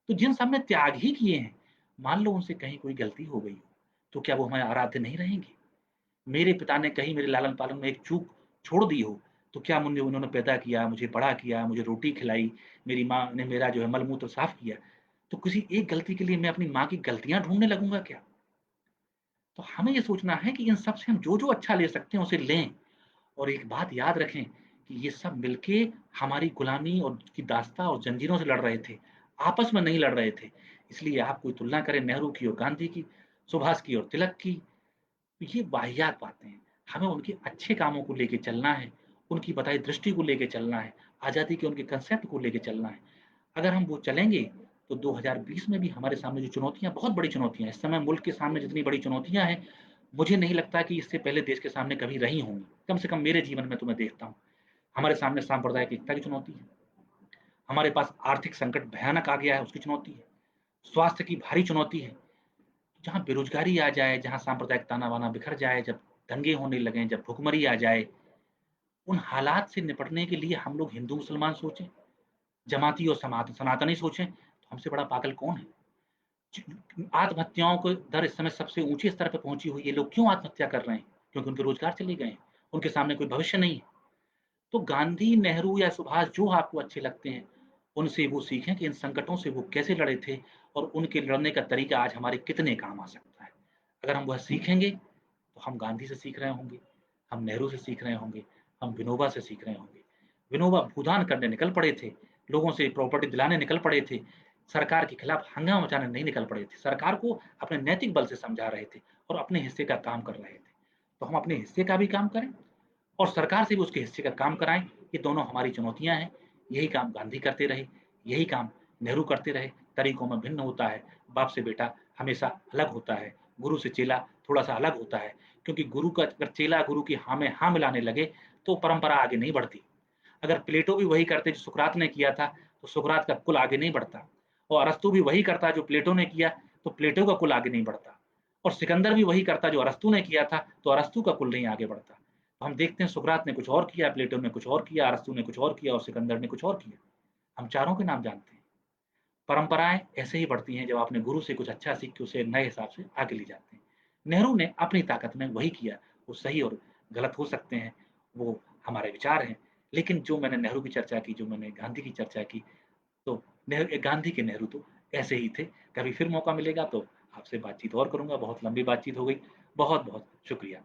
तो जिन सब ने त्याग ही किए हैं, मान लो उनसे कहीं कोई गलती हो गई हो, तो क्या वो हमारे आराध्य नहीं रहेंगे? मेरे पिता ने कहीं मेरे लालन-पालन में एक चूक छोड़ दी हो, तो क्या मुझे उन्होंने पैदा किया, मुझे बड़ा किया, मुझे रोटी खिलाई, मेरी माँ ने मेरा जो है मल-मूत्र साफ किया, तो किसी एक गलती के लिए मैं अपनी माँ की गलतियाँ ढूँढने लगूँगा क्या? तो हमें ये सोचना है कि इन सब से हम जो-जो अच्छा ले सकते हैं, उसे लें और एक बात याद रखें कि ये सब मिलके हमारी गुलामी और की दास्ता और जंजीरों से लड़ रहे थे, आपस में नहीं लड़ रहे थे। इसलिए आप कोई तुलना करें नेहरू की और गांधी की, सुभाष की और तिलक की, तो ये वाहियात बातें हैं। हमें उनके अच्छे कामों को लेके चलना है, उनकी बताई दृष्टि को लेके चलना है, आज़ादी के उनके कांसेप्ट को लेके चलना है। अगर हम वो चलेंगे, तो 2020 में भी हमारे सामने जो चुनौतियाँ बहुत बड़ी चुनौतियाँ हैं, इस समय मुल्क के सामने जितनी बड़ी चुनौतियाँ हैं, मुझे नहीं लगता कि इससे पहले देश के सामने कभी रही होंगी। कम से कम मेरे जीवन में तो मैं देखता हूँ। हमारे सामने सांप्रदायिक एकता की चुनौती है, हमारे पास आर्थिक संकट भयानक आ गया है, उसकी चुनौती है, स्वास्थ्य की भारी चुनौती है। जहाँ बेरोज़गारी आ जाए, जहाँ सांप्रदायिक ताना-बाना बिखर जाए, जब दंगे होने लगें, जब भुखमरी आ जाए, उन हालात से निपटने के लिए हम लोग हिंदू-मुसलमान सोचें, जमाती और सनातनी सोचें, तो हमसे बड़ा पागल कौन है? ज आत्महत्याओं की दर इस समय सबसे ऊँचे स्तर पे पहुँची हुई है। लोग क्यों आत्महत्या कर रहे हैं? क्योंकि उनके रोज़गार चले गए हैं, उनके सामने कोई भविष्य नहीं है। तो गांधी, नेहरू या सुभाष जो आपको अच्छे लगते हैं, उनसे वो सीखें कि इन संकटों से वो कैसे लड़े थे और उनके लड़ने का तरीका आज हमारे कितने काम आ सकता है। अगर हम वह सीखेंगे, तो हम गांधी से सीख रहे होंगे, हम नेहरू से सीख रहे होंगे, हम विनोबा से सीख रहे होंगे। विनोबा भूदान करने निकल पड़े थे, लोगों से प्रॉपर्टी दिलाने निकल पड़े थे, सरकार के खिलाफ हंगामा मचाने नहीं निकल पड़े थे। सरकार को अपने नैतिक बल से समझा रहे थे और अपने हिस्से का काम कर रहे थे। तो हम अपने हिस्से का भी काम करें और सरकार से भी उसके हिस्से का काम कराएँ, ये दोनों हमारी चुनौतियाँ हैं। यही काम गांधी करते रहे, यही काम नेहरू करते रहे, तरीकों में भिन्न होता है, बाप से बेटा हमेशा अलग होता है, गुरु से चेला थोड़ा-सा अलग होता है, क्योंकि गुरु का अगर चेला गुरु की हाँ में हाँ मिलाने लगे, तो परंपरा आगे नहीं बढ़ती। अगर प्लेटो भी वही करते जो सुकरात ने किया था, तो सुकरात का कुल आगे नहीं बढ़ता और अरस्तू भी वही करता जो प्लेटो ने किया, तो प्लेटो का कुल आगे नहीं बढ़ता और सिकंदर भी वही करता जो अरस्तू ने किया था, तो अरस्तू का कुल नहीं आगे बढ़ता। तो हम देखते हैं सुकरात ने कुछ और किया, प्लेटो ने कुछ और किया, अरस्तू ने कुछ और किया और सिकंदर ने कुछ और किया। हम चारों के नाम जानते हैं। परंपराएँ ऐसे ही बढ़ती हैं, जब आपने गुरु से कुछ अच्छा सीख के उसे नए हिसाब से आगे ले जाते हैं। नेहरू ने अपनी ताकत में वही किया, वो सही और गलत हो सकते हैं, वो हमारे विचार हैं। लेकिन जो मैंने नेहरू की चर्चा की, जो मैंने गांधी की चर्चा की, तो गांधी के नेहरू तो ऐसे ही थे। कभी फिर मौका मिलेगा तो आपसे बातचीत और करूँगा, बहुत लंबी बातचीत हो गई। बहुत-बहुत शुक्रिया।